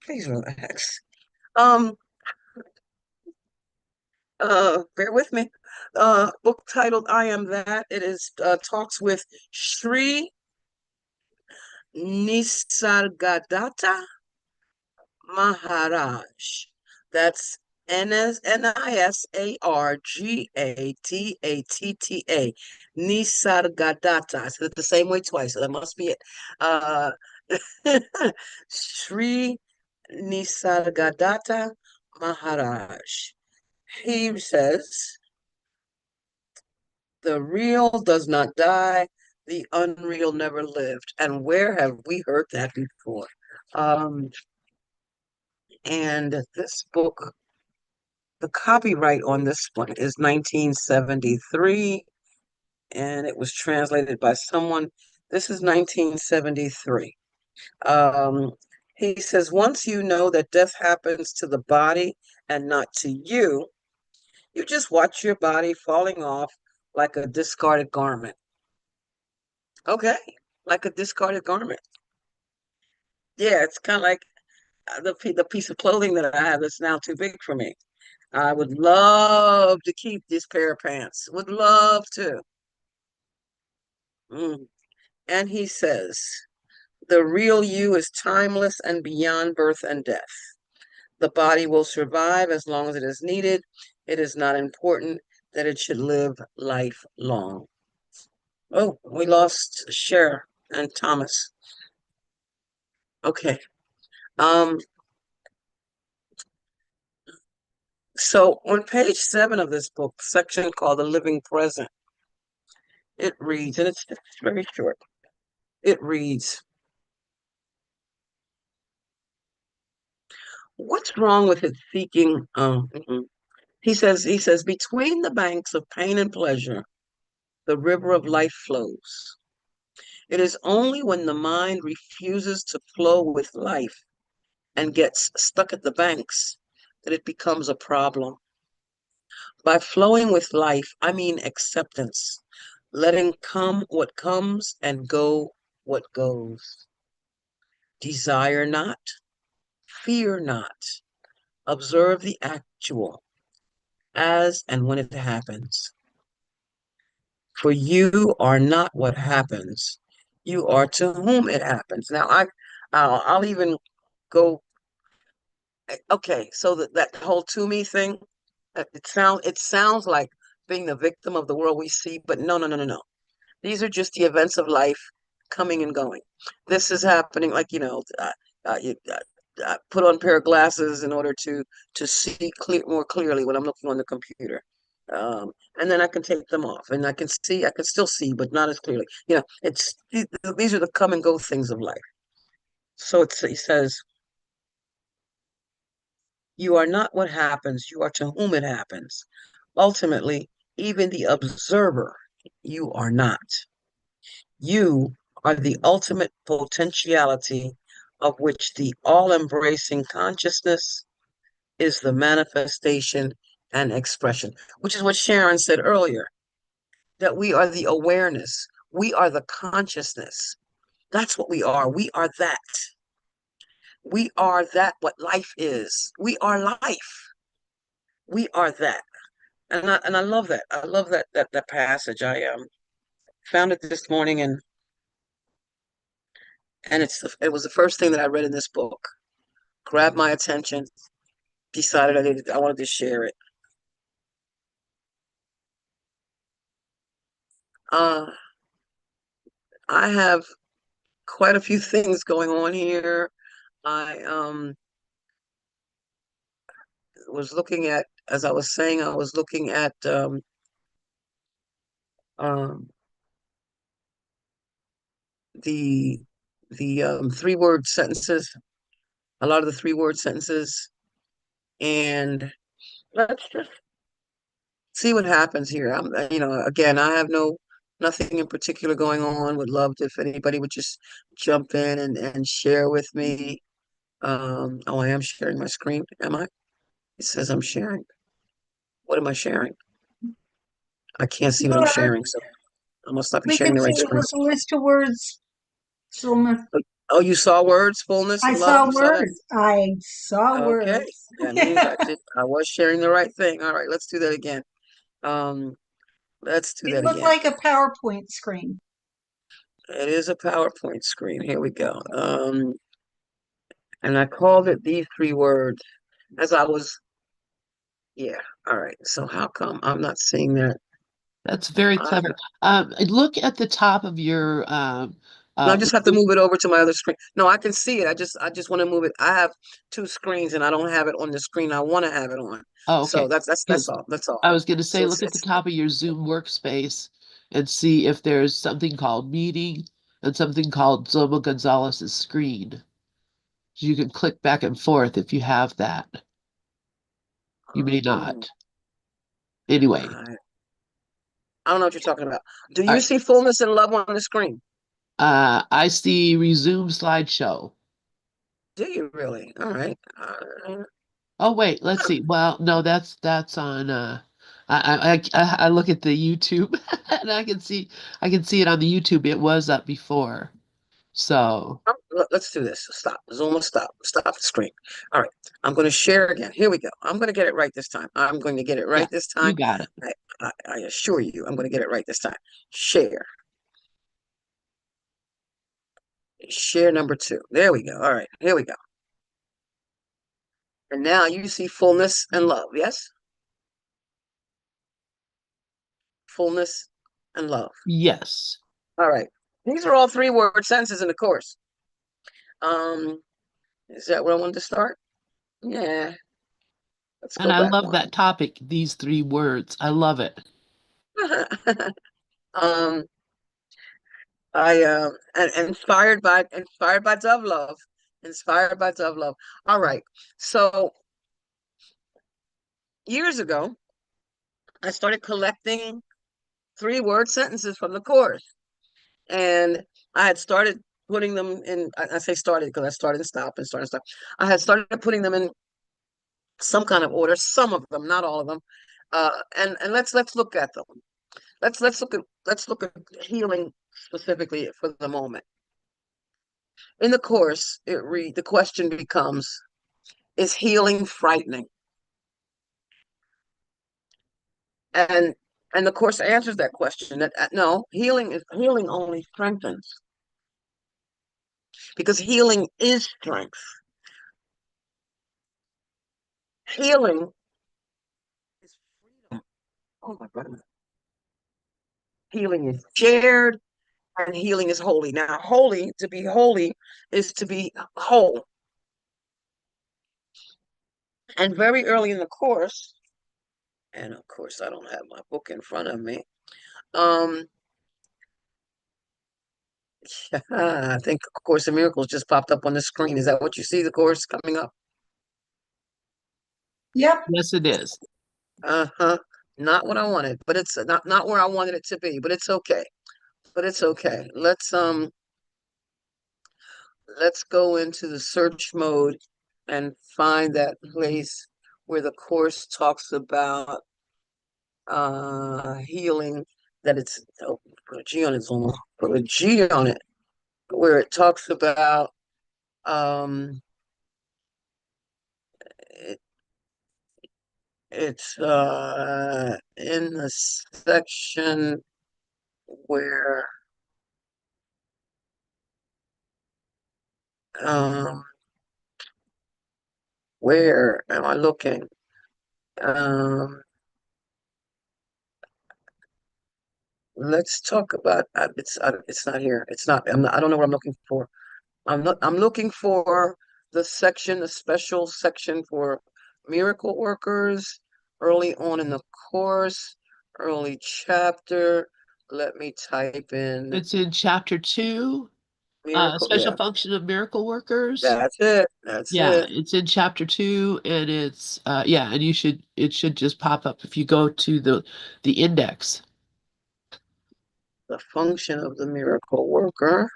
Please relax. Um, bear with me. Book titled I Am That. It is talks with Sri Nisargadatta Maharaj. That's Nisargadatta. Nisargadatta. I said it the same way twice, so that must be it. Uh, Sri Nisargadatta Maharaj. He says, the real does not die, the unreal never lived. And where have we heard that before? Um, and this book, the copyright on this one is 1973, and it was translated by someone. This is 1973. Um, he says, once you know that death happens to the body and not to you, you just watch your body falling off like a discarded garment. Okay, like a discarded garment. Yeah, it's kind of like the piece of clothing that I have that's now too big for me. I would love to keep this pair of pants. Would love to. Mm. And he says, the real you is timeless and beyond birth and death. The body will survive as long as it is needed. It is not important that it should live life long. Oh, we lost Cher and Thomas. Okay. Um, so on page 7 of this book, section called The Living Present, it reads, and it's very short. It reads, what's wrong with it seeking? He says, between the banks of pain and pleasure, the river of life flows. It is only when the mind refuses to flow with life and gets stuck at the banks that it becomes a problem. By flowing with life, I mean acceptance, letting come what comes and go what goes. Desire not, fear not, observe the actual, as and when it happens. For you are not what happens. You are to whom it happens. Now, I'll even go. Okay, so that whole to me thing, it sounds like being the victim of the world we see, but no, no, no, no, no. These are just the events of life coming and going. This is happening, like you put on a pair of glasses in order to see more clearly when I'm looking on the computer. And then I can take them off, and I can still see, but not as clearly. These are the come and go things of life. So he says, you are not what happens, you are to whom it happens. Ultimately, even the observer, you are not. You are the ultimate potentiality of which the all embracing consciousness is the manifestation and expression, which is what Sharon said earlier, that we are the awareness, we are the consciousness. That's what we are. We are that. We are that, what life is. We are life. We are that. And I love that. I love that passage. I found it this morning, and it was the first thing that I read in this book. Grabbed my attention, decided I wanted to share it. Uh, I have quite a few things going on here. I was looking at, as I was saying, I was looking at um, the the 3-word sentences, a lot of the 3-word sentences, and let's just see what happens here. Again, I have nothing in particular going on. Would love if anybody would just jump in and share with me. Oh, I am sharing my screen, am I? It says I'm sharing. What am I sharing? I can't see what I'm sharing, so I must not be We sharing could the see right it screen. was a list of words, Zulma. Oh, you saw words, fullness I and love. saw You saw that? words. I saw Okay, words. that means I was sharing the right thing. All right, let's do that again. Um, let's do It that looked again. like a PowerPoint screen. It is a PowerPoint screen. Here we go. And I called it these 3 words as I was. Yeah. All right. So how come I'm not seeing that? That's very I clever. Look at the top of your No, I just have to Zoom. move it over to my other screen. No, I can see it. I just want to move it. I have 2 screens and I don't have it on the screen I want to have it on. Oh, So okay. that's Because all. That's all. I was going to So say, look at the top of your Zoom workspace and see if there's something called meeting and something called Zulma Gonzalez's screen. You can click back and forth if you have that. You may um, not. Anyway, I, I don't know what you're talking about. Do all you right. see fullness and love on the screen? I see resume slideshow. Do you really? All right. Oh wait, let's see. Well, no, that's on I look at the YouTube and I can see it on the YouTube. It was up before. So, Let's do this. Stop. Zuma, stop. Stop the screen. All right. I'm going to share again. Here we go. I'm going to get it right this time. I'm going to get it yeah, right this you time. got it. I assure you, I'm going to get it right this time. Share. Share number 2. There we go. All right. Here we go. And now you see fullness and love. Yes? Fullness and love. Yes. All right. These are all 3-word sentences in the course. Um, is that where I wanted to start? Yeah. Let's And go I back love one. that topic, these 3 words. I love it. um, and inspired by Dove Love. Inspired by Dove Love. All right. So years ago, I started collecting 3-word sentences from the course. And I had started putting them in, I say started because I started and stopped and started and stopped. I had started putting them in some kind of order, some of them, not all of them. And let's look at them. Let's look at healing specifically for the moment. In the course, the question becomes, is healing frightening? And and the course answers that question. That no, healing only strengthens, because healing is strength. Healing is freedom. Oh my goodness. Healing is shared, and healing is holy. Now, to be holy is to be whole. And very early in the course, and of course I don't have my book in front of me. I think A Course in Miracles just popped up on the screen. Is that what you see, the course coming up? Yep. Yes, it is. Uh-huh. Not what I wanted, but it's not where I wanted it to be, but it's okay. But it's okay. Let's go into the search mode and find that place where the course talks about healing, that it's, oh, put a G on it, Zulma. Put a G on it, where it talks about it, it's in the section where um where am I looking? Um let's talk about it's not here. It's not, I don't know what I'm looking for. I'm looking for the special section for miracle workers early on in the course, early chapter. Let me type in It's in chapter 2, miracle. special Yeah, function of miracle workers. that's it. That's Yeah, it. it's in chapter 2, and it's yeah, and it should just pop up if you go to the index. The function of the miracle worker.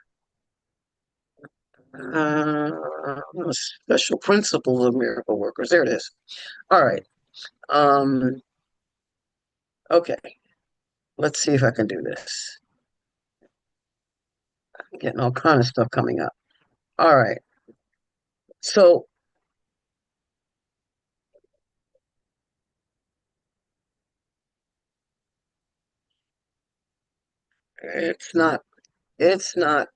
Special principles of miracle workers. There it is. All right. Um, okay. Let's see if I can do this. I'm getting all kind of stuff coming up. All right. So it's not, it's not,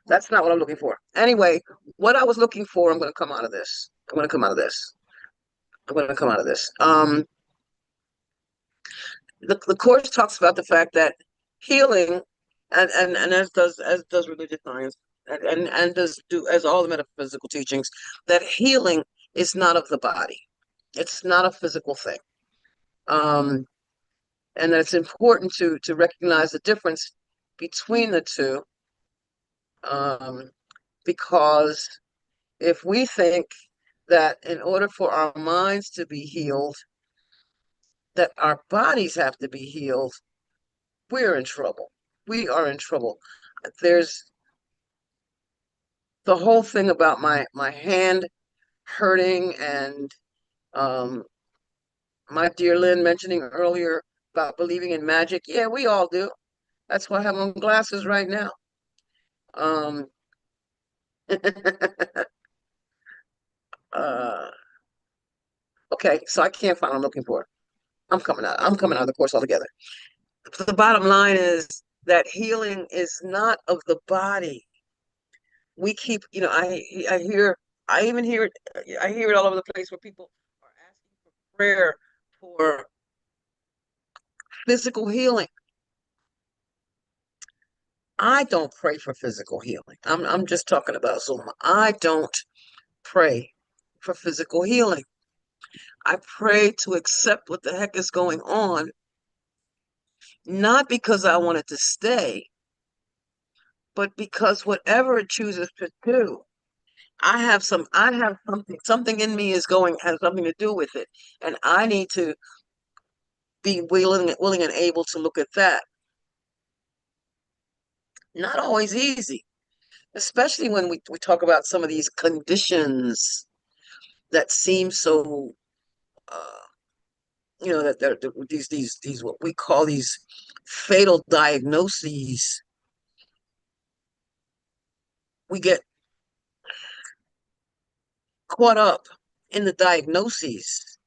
that's not what I'm looking for. Anyway, what I was looking for, I'm going to come out of this. I'm going to come out of this. I'm going to come out of this. The course talks about the fact that healing, and as does religious science, and does do as all the metaphysical teachings, that healing is not of the body. It's not a physical thing. Um, and that it's important to recognize the difference between the two, um, because if we think that in order for our minds to be healed, that our bodies have to be healed, we're in trouble. We are in trouble. There's the whole thing about my hand hurting, and um, my dear Lynn mentioning earlier about believing in magic. Yeah, we all do. That's why I have on glasses right now. Um, uh, okay, so I can't find what I'm looking for. I'm coming out. I'm coming out of the course altogether. The bottom line is that healing is not of the body. We keep, I hear, I even hear it, I hear it all over the place where people are asking for prayer for physical healing. I don't pray for physical healing. I'm just talking about Zulma. I don't pray for physical healing. I pray to accept what the heck is going on, not because I want it to stay, but because whatever it chooses to do, I have something in me has something to do with it. And I need to be willing and able to look at that. Not always easy, especially when we talk about some of these conditions that seem so, uh, that these what we call these fatal diagnoses. We get caught up in the diagnoses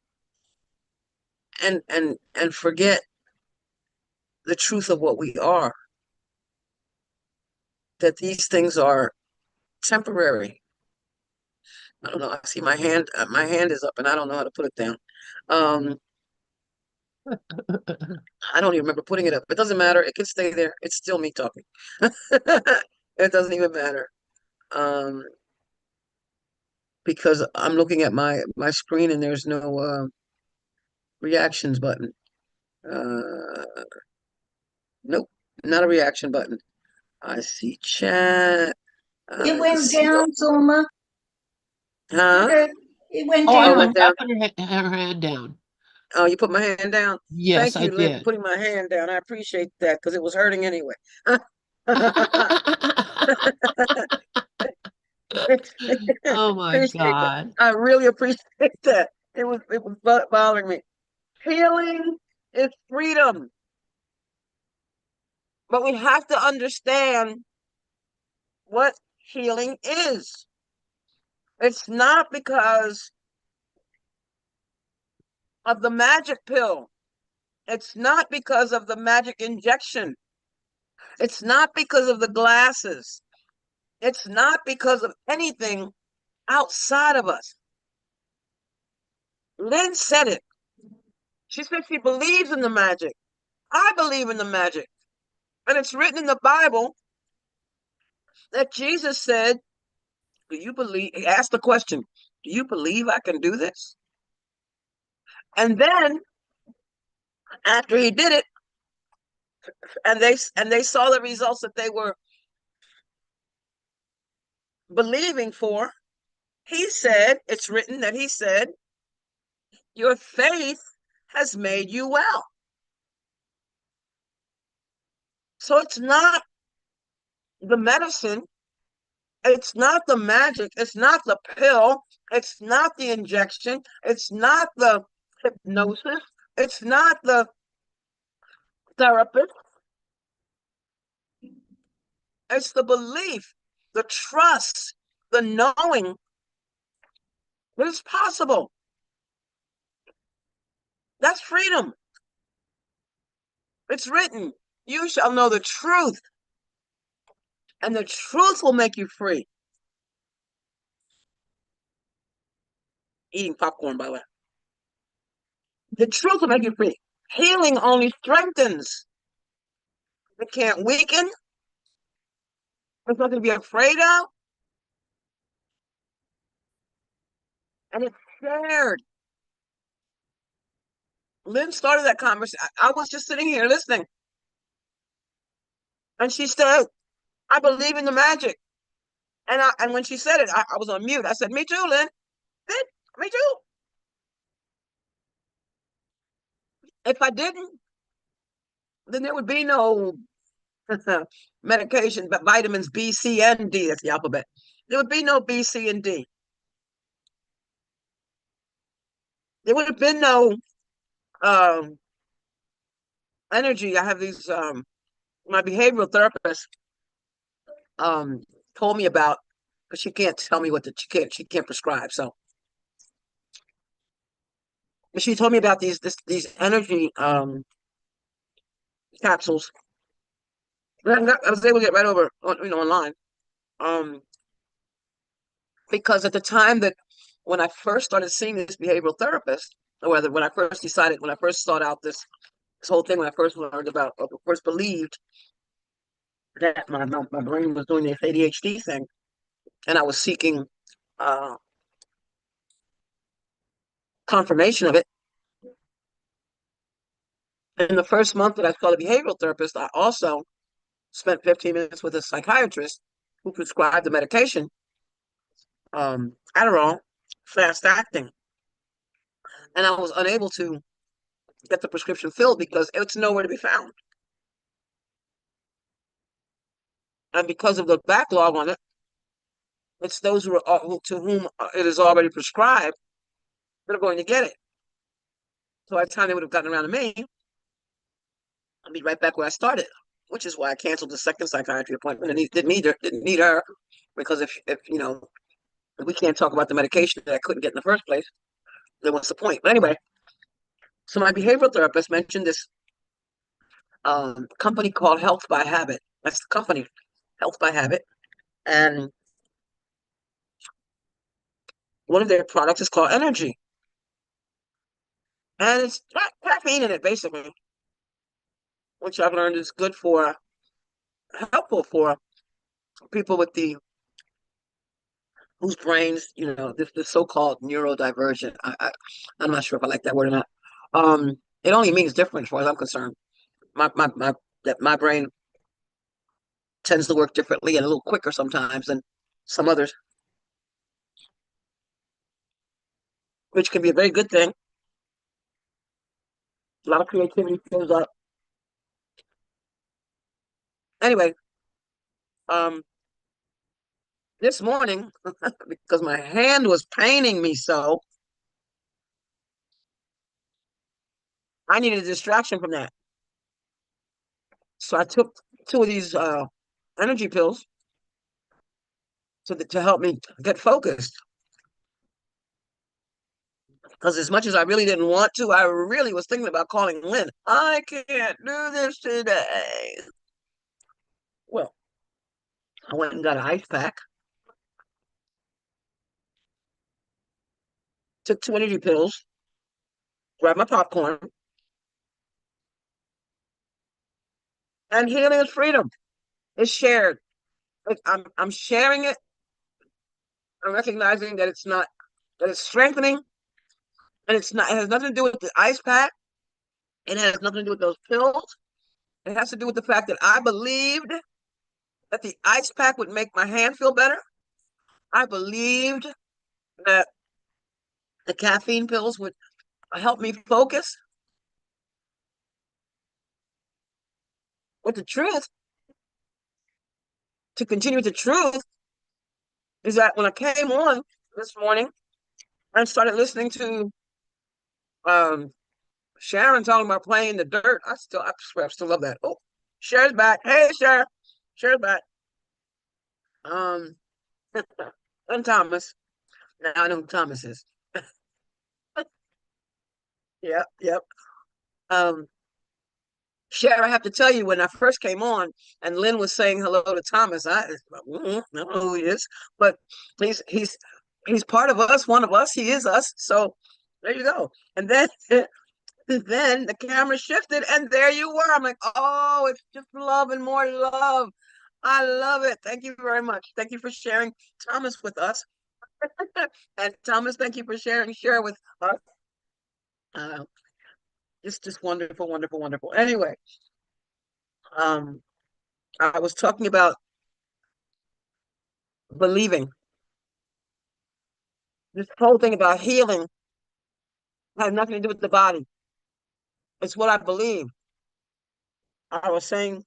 and forget the truth of what we are, that these things are temporary. I don't know. I see my hand is up and I don't know how to put it down. Um, I don't even remember putting it up. It doesn't matter. It can stay there. It's still me talking. It doesn't even matter. Um, because I'm looking at my screen and there's no reactions button. Uh, nope, not a reaction button. I see chat. It I went see, down, Zulma. huh? It went Oh, Oh, it down. went down. I put her hand down. Oh, you put my hand down. Yes, Thank I you, Lynn, for did. putting my hand down. I appreciate that because it was hurting anyway. Oh my Appreciate that. God. I really appreciate that. It was bothering me. Healing is freedom, but we have to understand what healing is. It's not because of the magic pill. It's not because of the magic injection. It's not because of the glasses. It's not because of anything outside of us. Lynn said it. She said she believes in the magic. I believe in the magic. And it's written in the Bible that Jesus said, do you believe? He asked the question, do you believe I can do this? And then after he did it, and they saw the results that they were believing for, he said, it's written that he said, your faith has made you well. So it's not the medicine, it's not the magic, it's not the pill, it's not the injection, it's not the hypnosis, it's not the therapist, it's the belief, the trust, the knowing that it's possible. That's freedom. It's written, you shall know the truth, and the truth will make you free. Eating popcorn, by the way. The truth will make you free. Healing only strengthens. It can't weaken. There's nothing to be afraid of. And it's shared. Lynn started that conversation. I was just sitting here listening. And she said, I believe in the magic. And when she said it, I was on mute. I said, me too, Lynn. Me too. If I didn't, then there would be no medication, but vitamins B, C, and D. That's the alphabet. There would be no B, C, and D. There would have been no um, energy. I have these my behavioral therapist um told me about, but she can't tell me she can't prescribe. So but she told me about these energy capsules. I was able to get right over online. Um because at the time that when I first started seeing this behavioral therapist, or whether when I first sought out this whole thing, when I first learned about, or first believed that my brain was doing this ADHD thing, and I was seeking uh, confirmation of it. In the first month that I saw the behavioral therapist, I also spent 15 minutes with a psychiatrist who prescribed the medication, Adderall, fast acting. And I was unable to get the prescription filled because it's nowhere to be found. And because of the backlog on it, it's those to whom it is already prescribed that are going to get it. So by the time they would have gotten around to me, I'd be right back where I started, which is why I canceled the second psychiatry appointment and didn't need her because if we can't talk about the medication that I couldn't get in the first place, then what's the point? But anyway, so my behavioral therapist mentioned this company called Health by Habit. That's the company, Health by Habit. And one of their products is called Energy. And it's got caffeine in it, basically, which I've learned is good for, helpful for people with whose brains, the so-called neurodivergent. I'm not sure if I like that word or not. It only means different as far as I'm concerned. My brain tends to work differently and a little quicker sometimes than some others, which can be a very good thing. A lot of creativity shows up. Anyway, um, this morning, because my hand was paining me so, I needed a distraction from that. So I took 2 of these energy pills to help me get focused. Because as much as I really didn't want to, I really was thinking about calling Lynn. I can't do this today. Well, I went and got an ice pack, took 2 energy pills, grabbed my popcorn, and healing is freedom. It's shared. I'm sharing it. I'm recognizing that it's strengthening, and it has nothing to do with the ice pack. It has nothing to do with those pills. It has to do with the fact that I believed that the ice pack would make my hand feel better. I believed that the caffeine pills would help me focus. But the truth, to continue with the truth, is that when I came on this morning and started listening to um, Sharon talking about playing in the dirt, I swear, I still love that. Oh, Cher's back. Hey, Cher. Cher's back. Um, and Thomas. Now I know who Thomas is. Yep, yep. Um, Cher, I have to tell you, when I first came on and Lynn was saying hello to Thomas, I don't know who he is, but he's part of us, one of us. He is us. So there you go. And then then the camera shifted, and there you were. I'm like, oh, it's just love and more love. I love it. Thank you very much. Thank you for sharing Thomas with us. And Thomas, thank you for sharing Cher with us. Uh, it's just wonderful, wonderful, wonderful. Anyway, um, I was talking about believing. This whole thing about healing has nothing to do with the body. It's what I believe. I was saying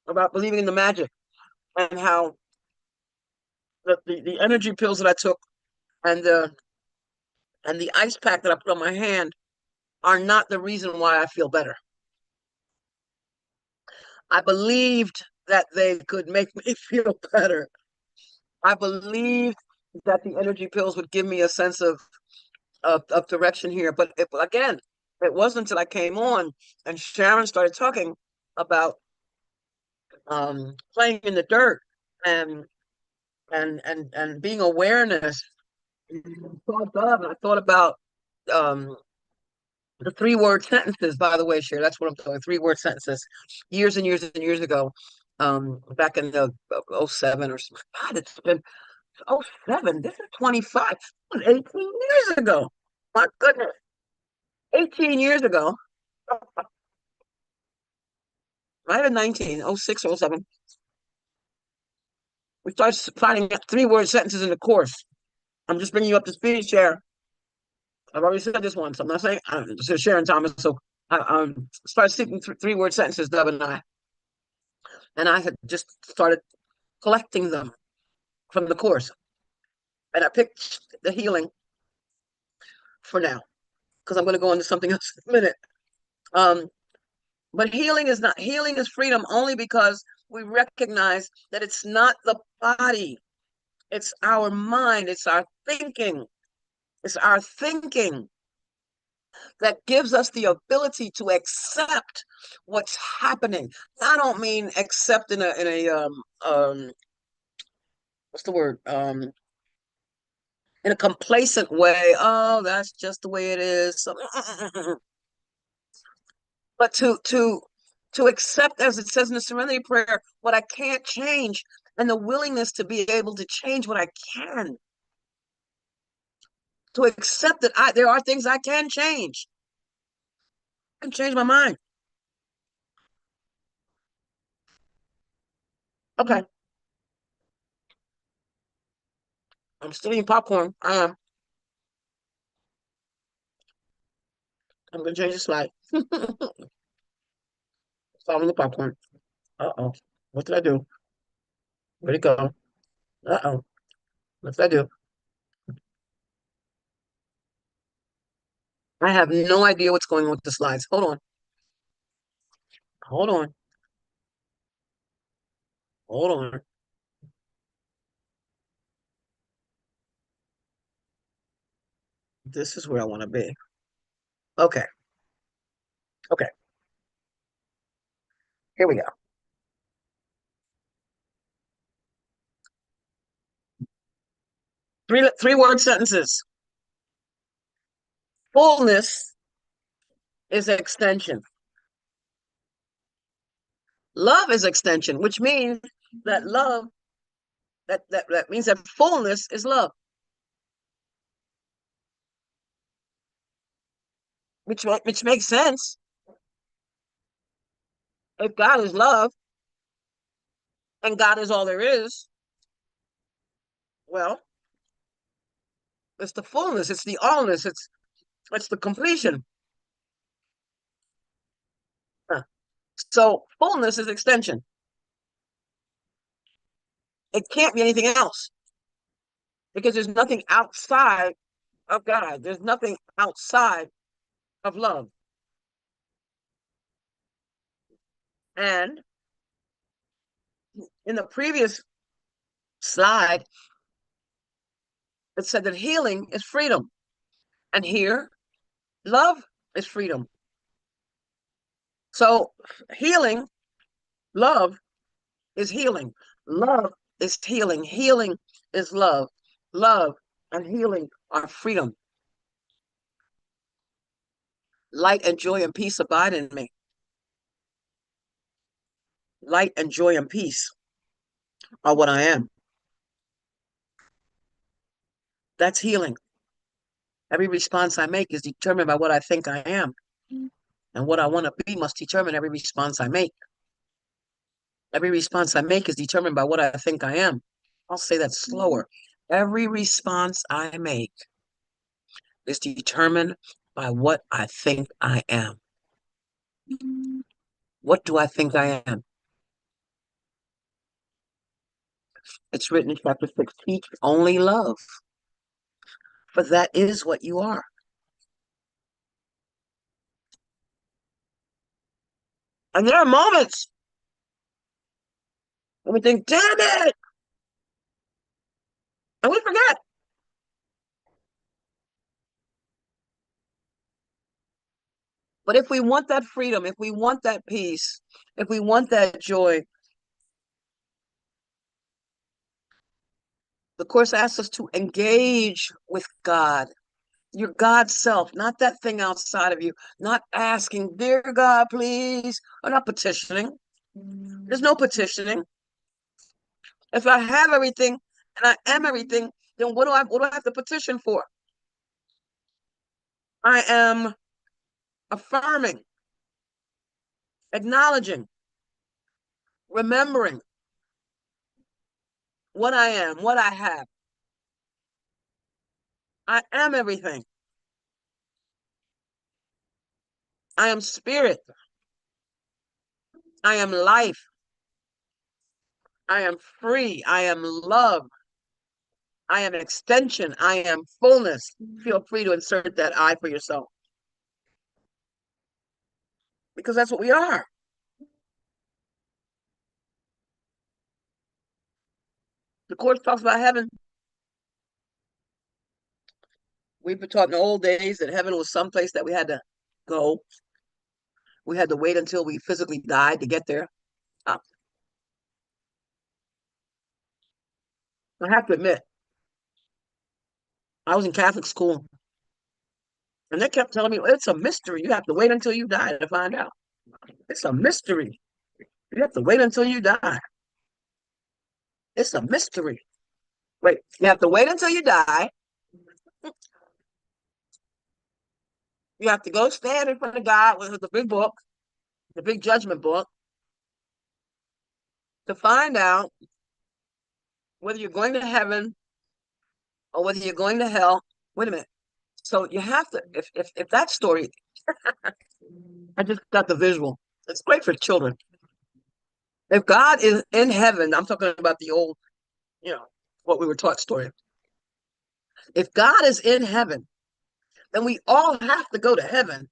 about believing in the magic and how the energy pills that I took and the ice pack that I put on my hand are not the reason why I feel better. I believed that they could make me feel better. I believed that the energy pills would give me a sense of direction here. But again, it wasn't until I came on and Sharon started talking about playing in the dirt and being awareness. I thought about um, the 3-word sentences. By the way, Cher, that's what I'm talking. 3-word sentences. Years and years and years ago, back in the 07 or something. God, it's been 07. This is 25. It was 18 years ago. My goodness, 18 years ago. Might have been 19, 06 or 07. We started finding 3-word sentences in the course. I'm just bringing you up to speed, Cher. I've already said this once. I'm not saying this is Sharon Thomas. So I started speaking 3-word sentences, Dub and I had just started collecting them from the course. And I picked the healing for now because I'm going to go into something else in a minute. But healing is freedom only because we recognize that it's not the body, it's our mind, it's our thinking. It's our thinking that gives us the ability to accept what's happening. I don't mean accept in a what's the word? In a complacent way. Oh, that's just the way it is. So, but to accept, as it says in the Serenity Prayer, what I can't change, and the willingness to be able to change what I can. To accept that there are things I can change. I can change my mind. Okay. I'm still eating popcorn. I am. I'm gonna change the slide. Solving the popcorn. Uh-oh. What did I do? Where'd it go? Uh-oh. What did I do? I have no idea what's going on with the slides. Hold on. Hold on. Hold on. This is where I want to be. Okay. Okay. Here we go. Three word sentences. Fullness is extension. Love is extension, which means that love, that means that fullness is love. Which makes sense. If God is love and God is all there is, well, it's the fullness, it's the allness, it's the completion. Huh. So fullness is extension. It can't be anything else because there's nothing outside of God. There's nothing outside of love. And in the previous slide, it said that healing is freedom. And here, love is freedom. So healing, love is healing. Love is healing. Healing is love. Love and healing are freedom. Light and joy and peace abide in me. Light and joy and peace are what I am. That's healing. Every response I make is determined by what I think I am. And what I want to be must determine every response I make. Every response I make is determined by what I think I am. I'll say that slower. Every response I make is determined by what I think I am. What do I think I am? It's written in chapter 6, teach only love, for that is what you are. And there are moments when we think, damn it, and we forget. But if we want that freedom, if we want that peace, if we want that joy, the Course asks us to engage with God, your God self, not that thing outside of you, not asking, dear God, please, or not petitioning. There's no petitioning. If I have everything and I am everything, then what do I have to petition for? I am affirming, acknowledging, remembering what I am, what I have. I am everything. I am spirit. I am life. I am free. I am love. I am extension. I am fullness. Feel free to insert that I for yourself. Because that's what we are. The Course talks about heaven. We've been taught in the old days that heaven was someplace that we had to go. We had to wait until we physically died to get there. Uh, I have to admit, I was in Catholic school, and they kept telling me it's a mystery. You have to wait until you die to find out. It's a mystery. You have to wait until you die. It's a mystery. Wait, you have to wait until you die. You have to go stand in front of God with the big book, the big judgment book, to find out whether you're going to heaven or whether you're going to hell. Wait a minute. So you have to, if that story, I just got the visual. It's great for children. If God is in heaven, I'm talking about the old, what we were taught story. If God is in heaven, then we all have to go to heaven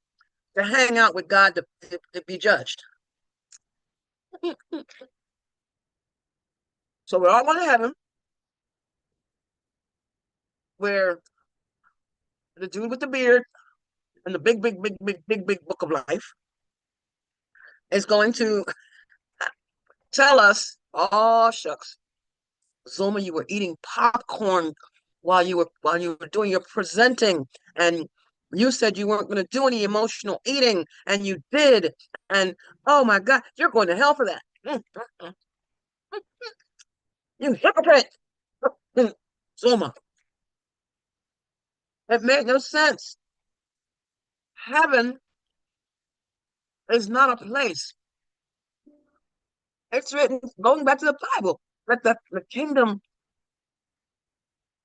to hang out with God to be judged. So we're all going to heaven where the dude with the beard and the big book of life is going to tell us, oh shucks, Zulma, you were eating popcorn while you were doing your presenting, and you said you weren't going to do any emotional eating, and you did, and oh my God, you're going to hell for that. You hypocrite, Zulma. It made no sense. Heaven is not a place. It's written, going back to the Bible, that the kingdom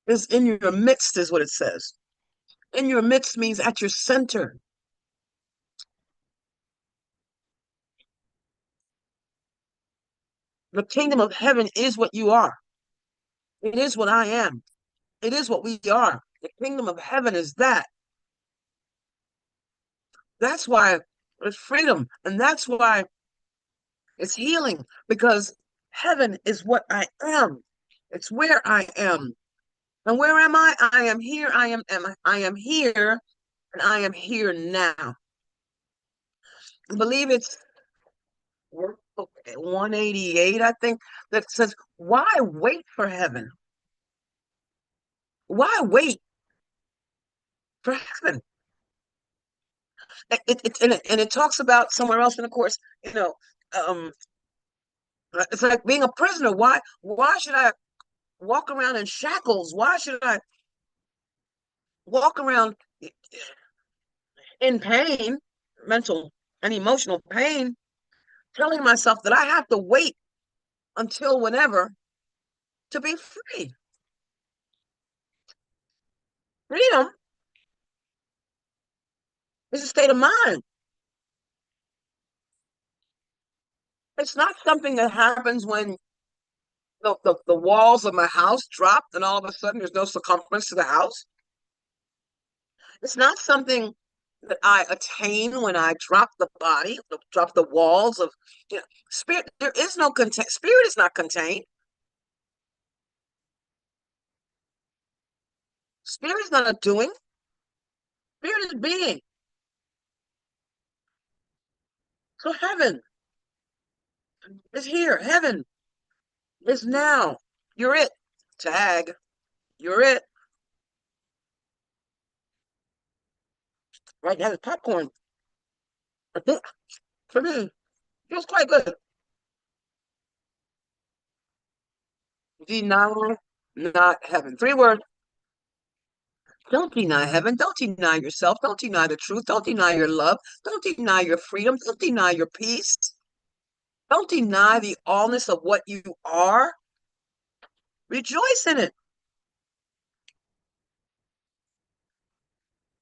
is in your midst, is what it says. In your midst means at your center. The kingdom of heaven is what you are. It is what I am. It is what we are. The kingdom of heaven is that. That's why it's freedom. And that's why it's healing, because heaven is what I am. It's where I am. And where am I? I am here. I am here, and I am here now. I believe it's workbook 188, I think, that says, why wait for heaven? Why wait for heaven? And it talks about somewhere else in the course, um, it's like being a prisoner. Why should I walk around in shackles? Why should I walk around in pain, mental and emotional pain, telling myself that I have to wait until whenever to be free? Freedom is a state of mind. It's not something that happens when the walls of my house drop and all of a sudden there's no circumference to the house. It's not something that I attain when I drop the body, drop the walls of spirit. There is no contain. Spirit is not contained. Spirit is not a doing. Spirit is being. So heaven is here. Heaven is now. You're it. Tag. You're it. Right now, the popcorn, I think, for me, feels quite good. Deny not heaven. 3 words. Don't deny heaven. Don't deny yourself. Don't deny the truth. Don't deny your love. Don't deny your freedom. Don't deny your peace. Don't deny the allness of what you are. Rejoice in it.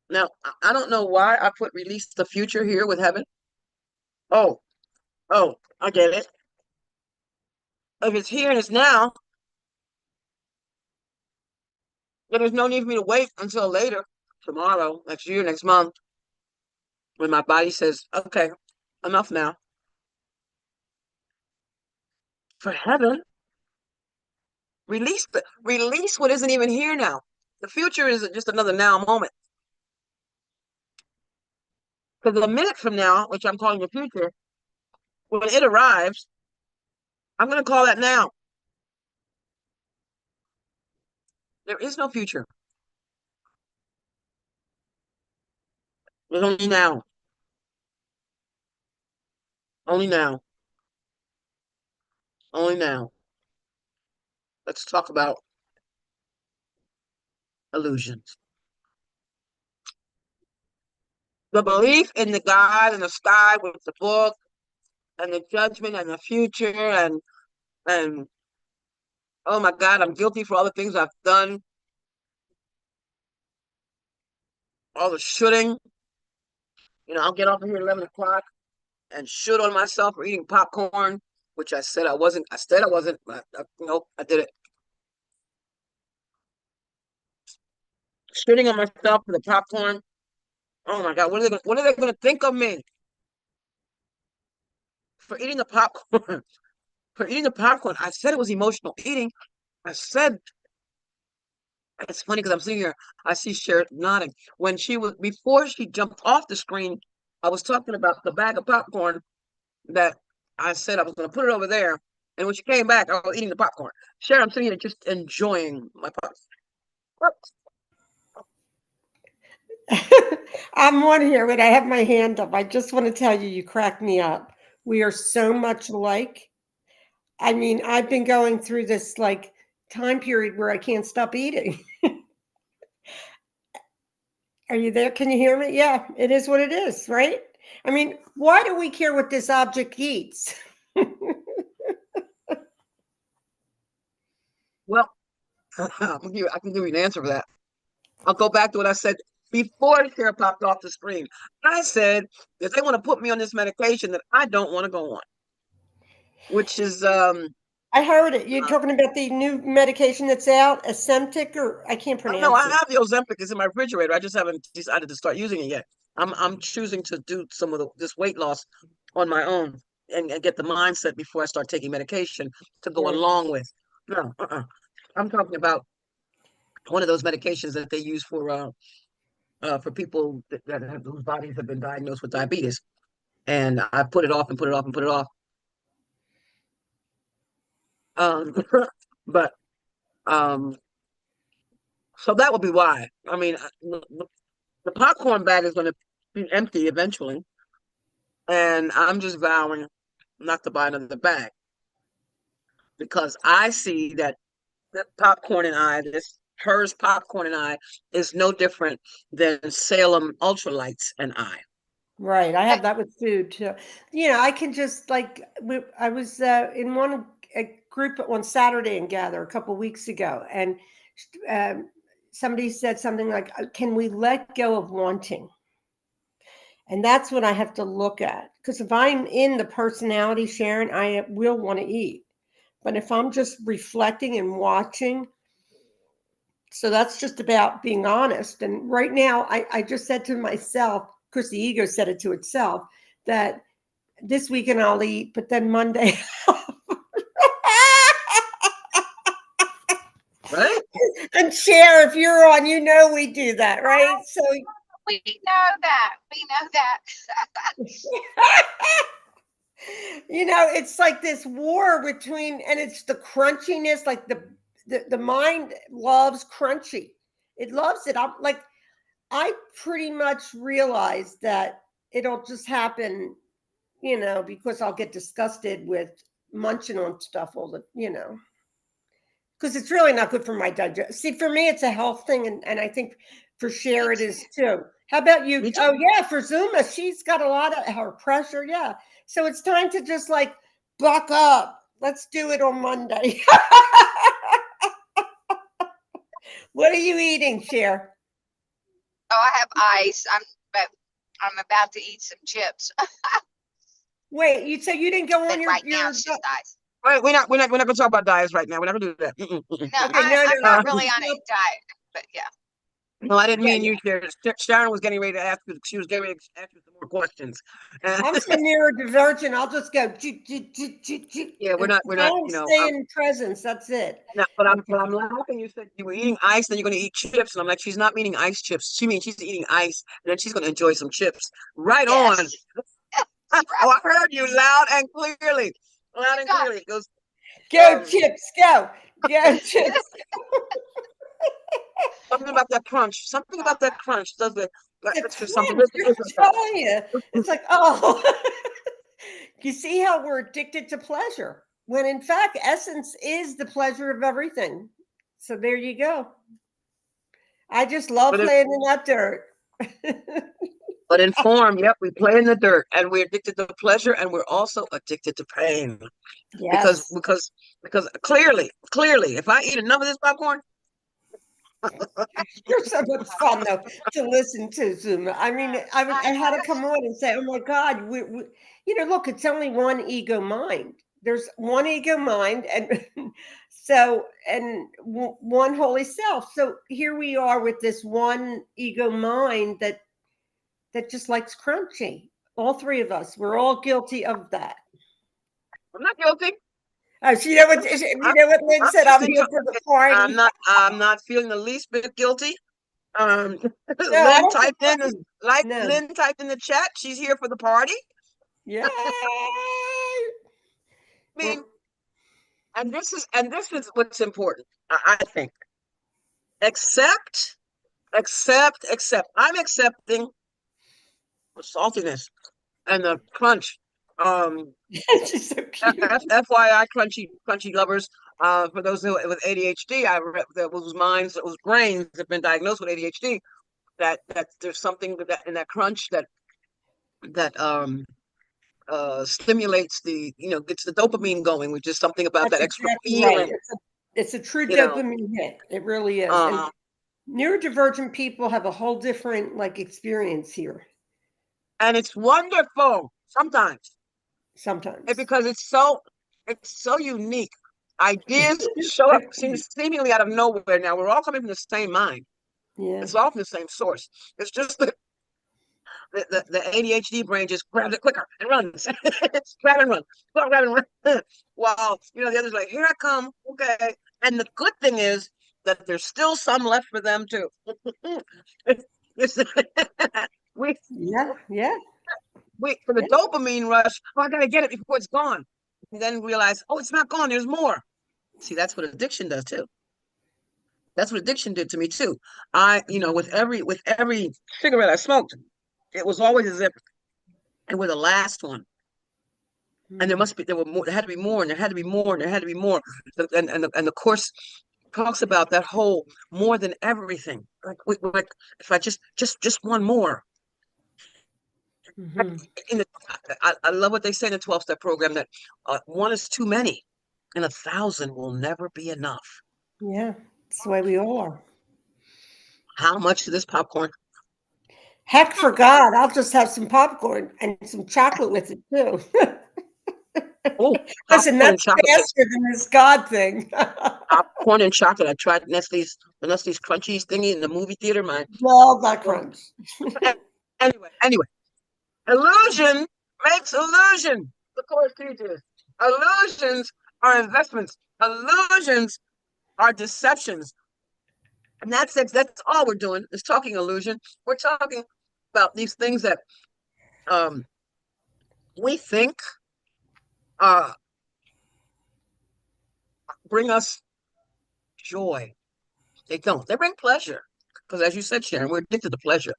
Now, I don't know why I put release the future here with heaven. Oh, I get it. If it's here and it's now, then there's no need for me to wait until later, tomorrow, next year, next month, when my body says, okay, enough now. For heaven, release what isn't even here now. The future is just another now moment. Because a minute from now, which I'm calling the future, when it arrives, I'm going to call that now. There is no future. There's only now. Only now. Only now. Let's talk about illusions. The belief in the God in the sky with the book and the judgment and the future and oh my God, I'm guilty for all the things I've done, all the shooting. I'll get off of here at 11 o'clock and shoot on myself for eating popcorn, which I said I wasn't. I said I wasn't. Nope, I did it. Shooting on myself for the popcorn. Oh my God, what are they gonna think of me for eating the popcorn? For eating the popcorn, I said it was emotional eating. I said it's funny because I'm sitting here. I see Cher nodding. When she was before she jumped off the screen, I was talking about the bag of popcorn that I said I was going to put it over there. And when she came back, I was eating the popcorn. Cher, I'm sitting here just enjoying my popcorn. I'm on here, but I have my hand up. I just want to tell you, you crack me up. We are so much alike. I mean, I've been going through this like time period where I can't stop eating. Are you there? Can you hear me? Yeah, it is what it is, right? I mean, why do we care what this object eats? Well, I can give you an answer for that. I'll go back to what I said before Cher popped off the screen. I said that they want to put me on this medication that I don't want to go on, which is I heard it. You're talking about the new medication that's out, Asemtic, or I can't no, pronounce I it. have the Ozempic. It's in my refrigerator. I just haven't decided to start using it yet. I'm choosing to do some of this weight loss on my own and get the mindset before I start taking medication to go Right. along with. No, I'm talking about one of those medications that they use for people whose bodies have been diagnosed with diabetes. And I put it off and put it off and put it off. Um, but um, so that would be why. I mean, the popcorn bag is going to be empty eventually, and I'm just vowing not to buy another bag because I see that popcorn and I, this hers popcorn and I, is no different than Salem ultralights and I. Right. I have that with food too. I can just like I was in one a group on Saturday and Gather a couple weeks ago, and um, somebody said something like, "Can we let go of wanting?" And that's what I have to look at. Because if I'm in the personality, Sharon, I will want to eat. But if I'm just reflecting and watching, so that's just about being honest. And right now, I just said to myself, because the ego said it to itself, that this weekend I'll eat, but then Monday. Right? And Cher, if you're on, we do that, right? So We know that. We know that. it's like this war between, and it's the crunchiness, like the mind loves crunchy. It loves it. I'm like, I pretty much realized that it'll just happen, because I'll get disgusted with munching on stuff all because it's really not good for my digestion. See, for me, it's a health thing, and I think for Cher it is too. How about you? Me too. Oh yeah, for Zuma, she's got a lot of her pressure. Yeah, so it's time to just like buck up. Let's do it on Monday. What are you eating, Cher? Oh, I have ice. I'm about to eat some chips. Wait, you didn't go on But your right now it's just ice. Right, we're not going to talk about diets right now. We're not going to do that. No, Okay, no, I'm no, not no. really on a diet, but yeah. No, I didn't Yeah, mean you, Sharon. Sharon was getting ready to ask you. She was getting ready to ask you some more questions. I'm so neurodivergent. I'll just go. Yeah, we're And not. as long as stay I'm in presence. That's it. not, but I'm. Okay. But I'm laughing. You said you were eating ice, then you're going to eat chips, and I'm like, she's not meaning ice chips. She means she's eating ice, and then she's going to enjoy some chips. Right on. Yes. Oh, Right. I heard you loud and clearly. Loud and God. clearly. It goes. Go Um, chips. Go. Go chips. Something about that crunch. Something about that crunch. Does it? The That's just something. crunch. I'm telling you. It's like, oh. You see how we're addicted to pleasure when in fact essence is the pleasure of everything. So there you go. I just love But it, playing in that dirt. but in form, yep, we play in the dirt, and we're addicted to pleasure, and we're also addicted to pain. Because Yes. because because clearly, if I eat enough of this popcorn, You're so much fun though to listen to, Zuma. I mean, I had to come on and say, "Oh my God, look, it's only one ego mind. There's one ego mind, and one holy self. So here we are with this one ego mind that just likes crunchy. All three of us, we're all guilty of that. I'm not guilty. Oh, so I'm, Lynn I'm said, "I'm feeling here so, for the party." I'm not feeling the least bit guilty. Um, No, I Lynn don't feel typed in guilty. like No. Lynn typed in the chat. She's here for the party. Yay! I mean, and this is what's important. I think accept. I'm accepting the saltiness and the crunch. Um, She's so cute. FYI, crunchy lovers. For those who with ADHD, I read that whose brains have been diagnosed with ADHD. That there's something in that crunch that stimulates gets the dopamine going, which is something about That's that extra exactly right. feeling. It's a true You know, dopamine hit. It really is. And uh, neurodivergent people have a whole different experience here and it's wonderful sometimes sometimes. because it's so unique. Ideas show up seemingly out of nowhere. Now we're all coming from the same mind. Yeah. It's all from the same source. It's just that the ADHD brain just grabs it quicker and runs. Grab and run. Grab and run. While the others like, here I come. Okay. And the good thing is that there's still some left for them too. we Yeah. Yeah. we for the Yeah. dopamine rush, oh, I gotta get it before it's gone. And then realize, oh, it's not gone, there's more. See, that's what addiction does too. That's what addiction did to me too. With every cigarette I smoked, it was always as if it were the last one. And there had to be more, and there had to be more, and there had to be more. And the course talks about that whole more than everything. Like if I just one more. Mhm. In the, I love what they say in the 12-step program that one is too many, and 1,000 will never be enough. Yeah. It's the way we all are. How much of this popcorn? Heck for God, I'll just have some popcorn and some chocolate with it too. Oh, Listen, popcorn and that's chocolate. faster than this God thing. Popcorn and chocolate. I tried Nestle's Crunchies thingy in the movie theater. Love that crunch. Anyway, illusion makes illusion. The course teaches. Illusions are investments. Illusions are deceptions. And that's all we're doing is talking illusion. We're talking about these things that um, we think uh, bring us joy. They don't. They bring pleasure. Because as you said, Sharon, we're addicted to pleasure.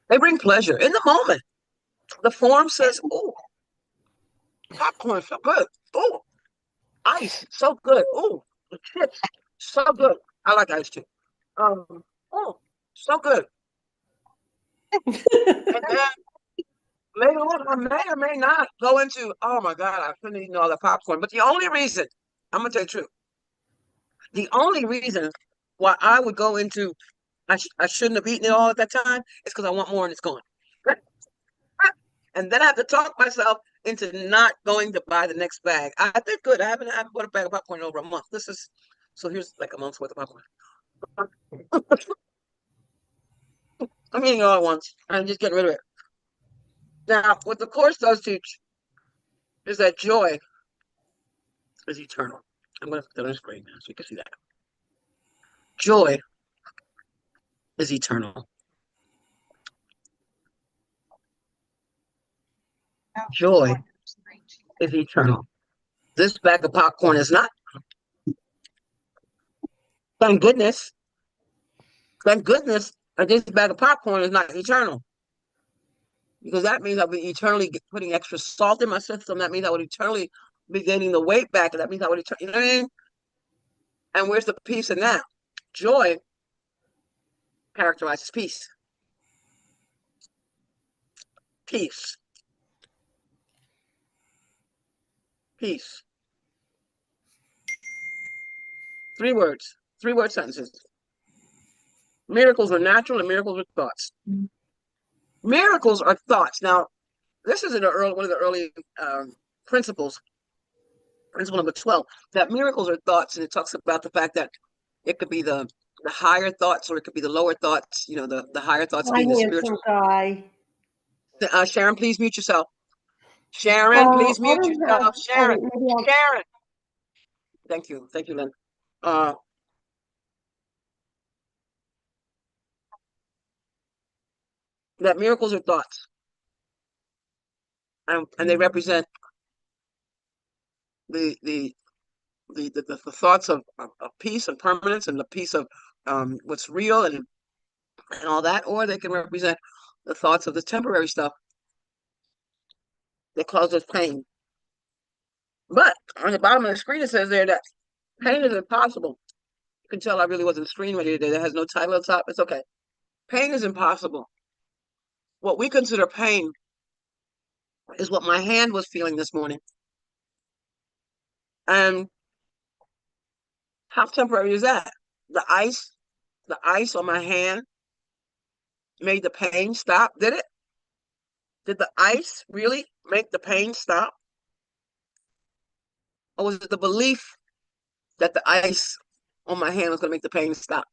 They bring pleasure in the moment. The form says, "Oh, popcorn, so good. Oh, ice, so good. Oh, the chips, so good. I like ice too. Um, oh, so good." And then later on, I may or may not go into, oh my God, I couldn't eat all the popcorn. But the only reason, I'm gonna tell you the truth, the only reason why I would go into, I shouldn't have eaten it all at that time is because I want more and it's gone. And then I have to talk myself into not going to buy the next bag. I did good. I haven't bought a bag of popcorn in over a month. So here's like a month's worth of popcorn. I'm eating it all at once. I'm just getting rid of it. Now, what the Course does teach is that joy is eternal. I'm going to put that on the screen now so you can see that. Joy is eternal. Joy is eternal. This bag of popcorn is not. Thank goodness. Thank goodness that this bag of popcorn is not eternal. Because that means I'll be eternally putting extra salt in my system. That means I would eternally be gaining the weight back. And that means I would eternally, you know what I mean? And where's the peace in that? Joy characterizes peace. Peace. Peace. 3 words. 3-word sentences. Miracles are natural and miracles are thoughts. Miracles are thoughts. Now, this is one of the early principles, principle number 12, that miracles are thoughts, and it talks about the fact that it could be the higher thoughts or it could be the lower thoughts, the higher thoughts Hi, being the handsome spiritual. guy. Sharon, please mute yourself. Sharon, please I mute don't have. yourself. Oh, Sharon, wait, maybe I'll. Sharon. Thank you, Lynn. Uh, that miracles are thoughts, and they represent the thoughts of peace and permanence and the peace of what's real and all that, or they can represent the thoughts of the temporary stuff that causes pain. But on the bottom of the screen, it says there that pain is impossible. You can tell I really wasn't screen ready today. That has no title on top. It's okay. Pain is impossible. What we consider pain is what my hand was feeling this morning. And how temporary is that? The ice on my hand made the pain stop, did it? Did the ice really make the pain stop? Or was it the belief that the ice on my hand was going to make the pain stop?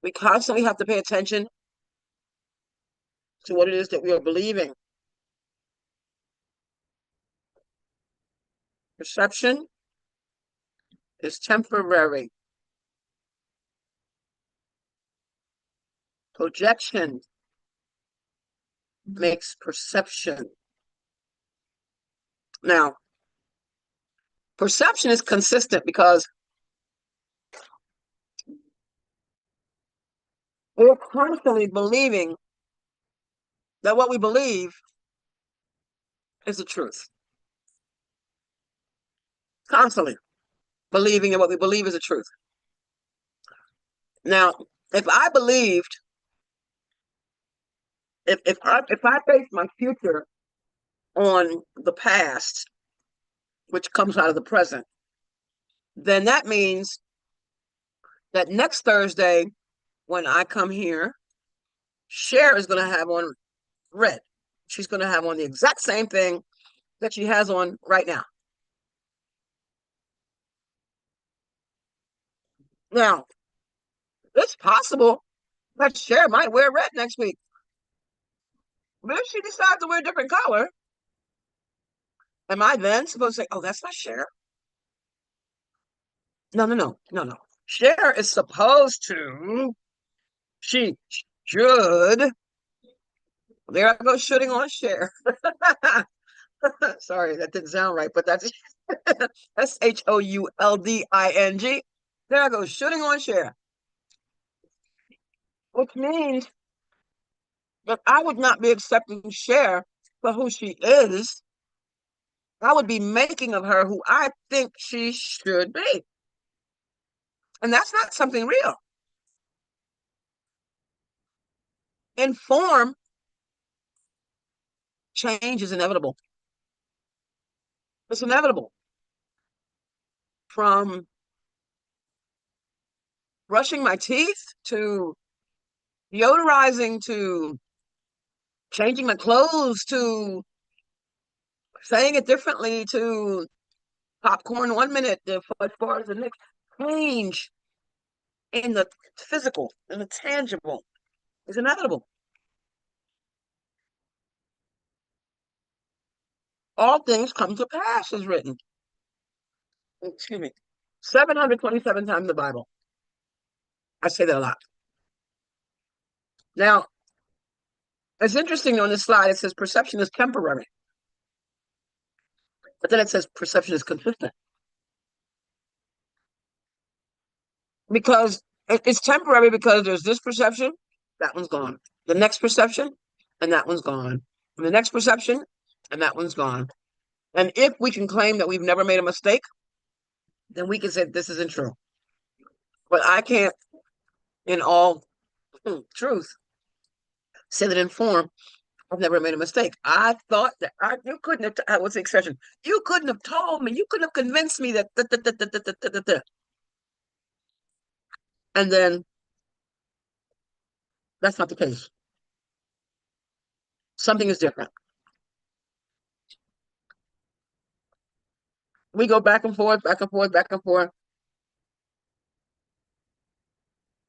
We constantly have to pay attention to what it is that we are believing. Perception is temporary. Projection makes perception. Now, perception is consistent because we're constantly believing that what we believe is the truth. Constantly believing that what we believe is the truth. Now, if I believed, if I base my future on the past, which comes out of the present, then that means that next Thursday, when I come here, Cher is going to have on red. She's going to have on the exact same thing that she has on right now. Now, it's possible that Cher might wear red next week. But if she decides to wear a different color, am I then supposed to say, oh, that's not Cher? No. Cher is supposed to, she should. There I go shooting on Cher. Sorry, that didn't sound right, but that's Shoulding. There I go shooting on Cher. Which means that I would not be accepting Cher for who she is. I would be making of her who I think she should be. And that's not something real. In form, change is inevitable. It's inevitable. From brushing my teeth to deodorizing to changing my clothes to saying it differently to popcorn 1 minute, the fudge bars the next. Change in the physical, in the tangible, is inevitable. All things come to pass is written. Excuse me. 727 times in the Bible. I say that a lot. Now, it's interesting on this slide, it says perception is temporary. But then it says perception is consistent. Because it's temporary because there's this perception, that one's gone. The next perception, and that one's gone. And the next perception, and that one's gone. And if we can claim that we've never made a mistake, then we can say this isn't true. But I can't, in all truth, say that in form, I've never made a mistake. I thought that you couldn't have, what's the expression? You couldn't have told me, you couldn't have convinced me that, and then that's not the case. Something is different. We go back and forth, back and forth, back and forth,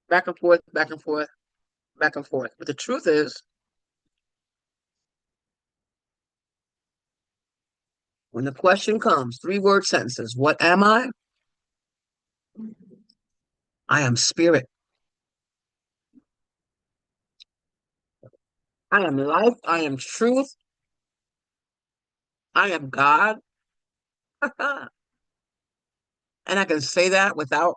back and forth, back and forth, back and forth. But the truth is, when the question comes, 3-word sentences, what am I? I am spirit. I am life. I am truth. I am God. And I can say that without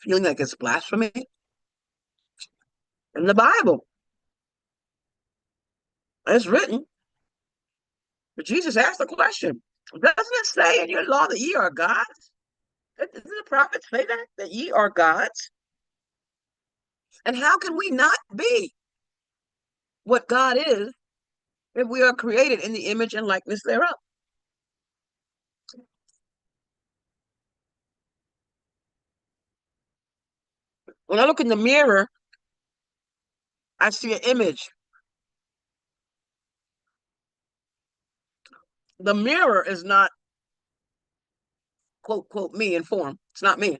feeling like it's blasphemy. In the Bible, it's written. But Jesus asked the question, doesn't it say in your law that ye are gods? Doesn't the prophet say that ye are gods? And how can we not be what God is if we are created in the image and likeness thereof? When I look in the mirror, I see an image. The mirror is not, quote, quote, me in form. It's not me,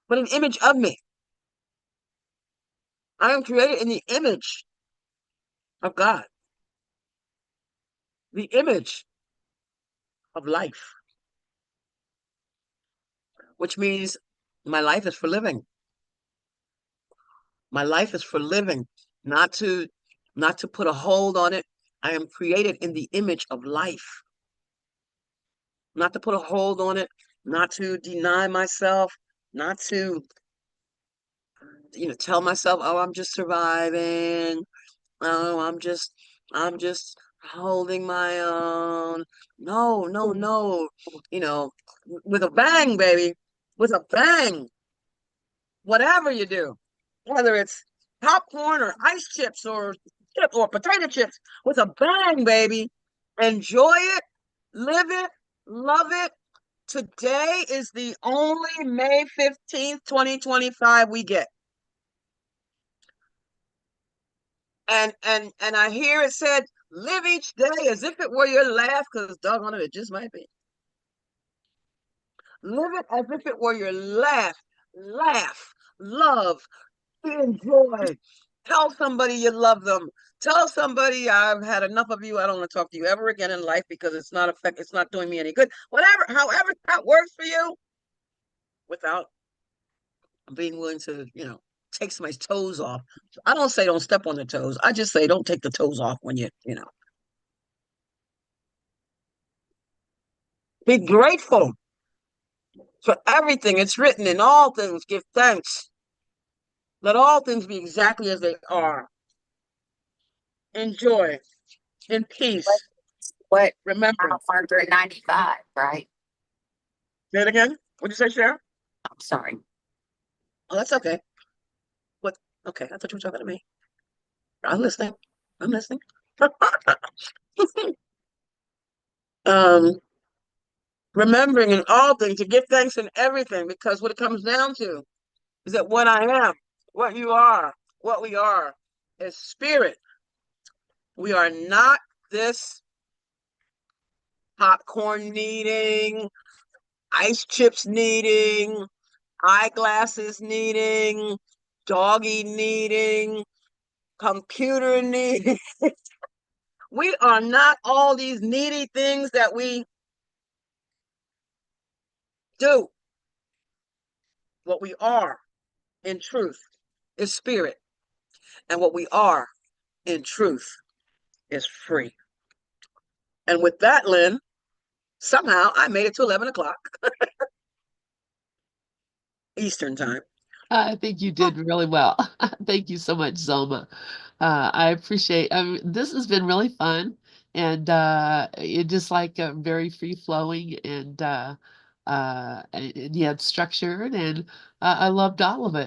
but an image of me. I am created in the image of God, the image of life, which means my life is for living. My life is for living, not to put a hold on it. I am created in the image of life, not to put a hold on it, not to deny myself, not to tell myself, oh, I'm just surviving. Oh, I'm just holding my own. No, no, no. With a bang, baby, with a bang. Whatever you do, whether it's popcorn or ice chips or potato chips, with a bang, baby. Enjoy it, live it, love it. Today is the only May 15th, 2025 we get. And I hear it said, live each day as if it were your last, because doggone it, it just might be. Live it as if it were your last. Laugh, love, enjoy. Tell somebody you love them. Tell somebody I've had enough of you. I don't want to talk to you ever again in life because it's not doing me any good. Whatever, however that works for you, without being willing to, take somebody's toes off. I don't say don't step on the toes. I just say don't take the toes off when Be grateful for everything. It's written in all things. Give thanks. Let all things be exactly as they are. Enjoy in peace. What? Remember. 195, right? Say it again. What'd you say, Sharon? I'm sorry. Oh, that's okay. What? Okay, I thought you were talking to me. I'm listening. I'm listening. um, remembering in all things to give thanks in everything, because what it comes down to is that what I am, what you are, what we are is spirit. We are not this popcorn eating, ice chips needing, eyeglasses needing, doggy needing, computer needing. We are not all these needy things that we do. What we are in truth is spirit. And what we are in truth is free. And with that, Lynn, somehow I made it to 11 o'clock Eastern time. I think you did really well. Thank you so much, Zulma. I appreciate, this has been really fun and it just like very free flowing and yet structured and I loved all of it.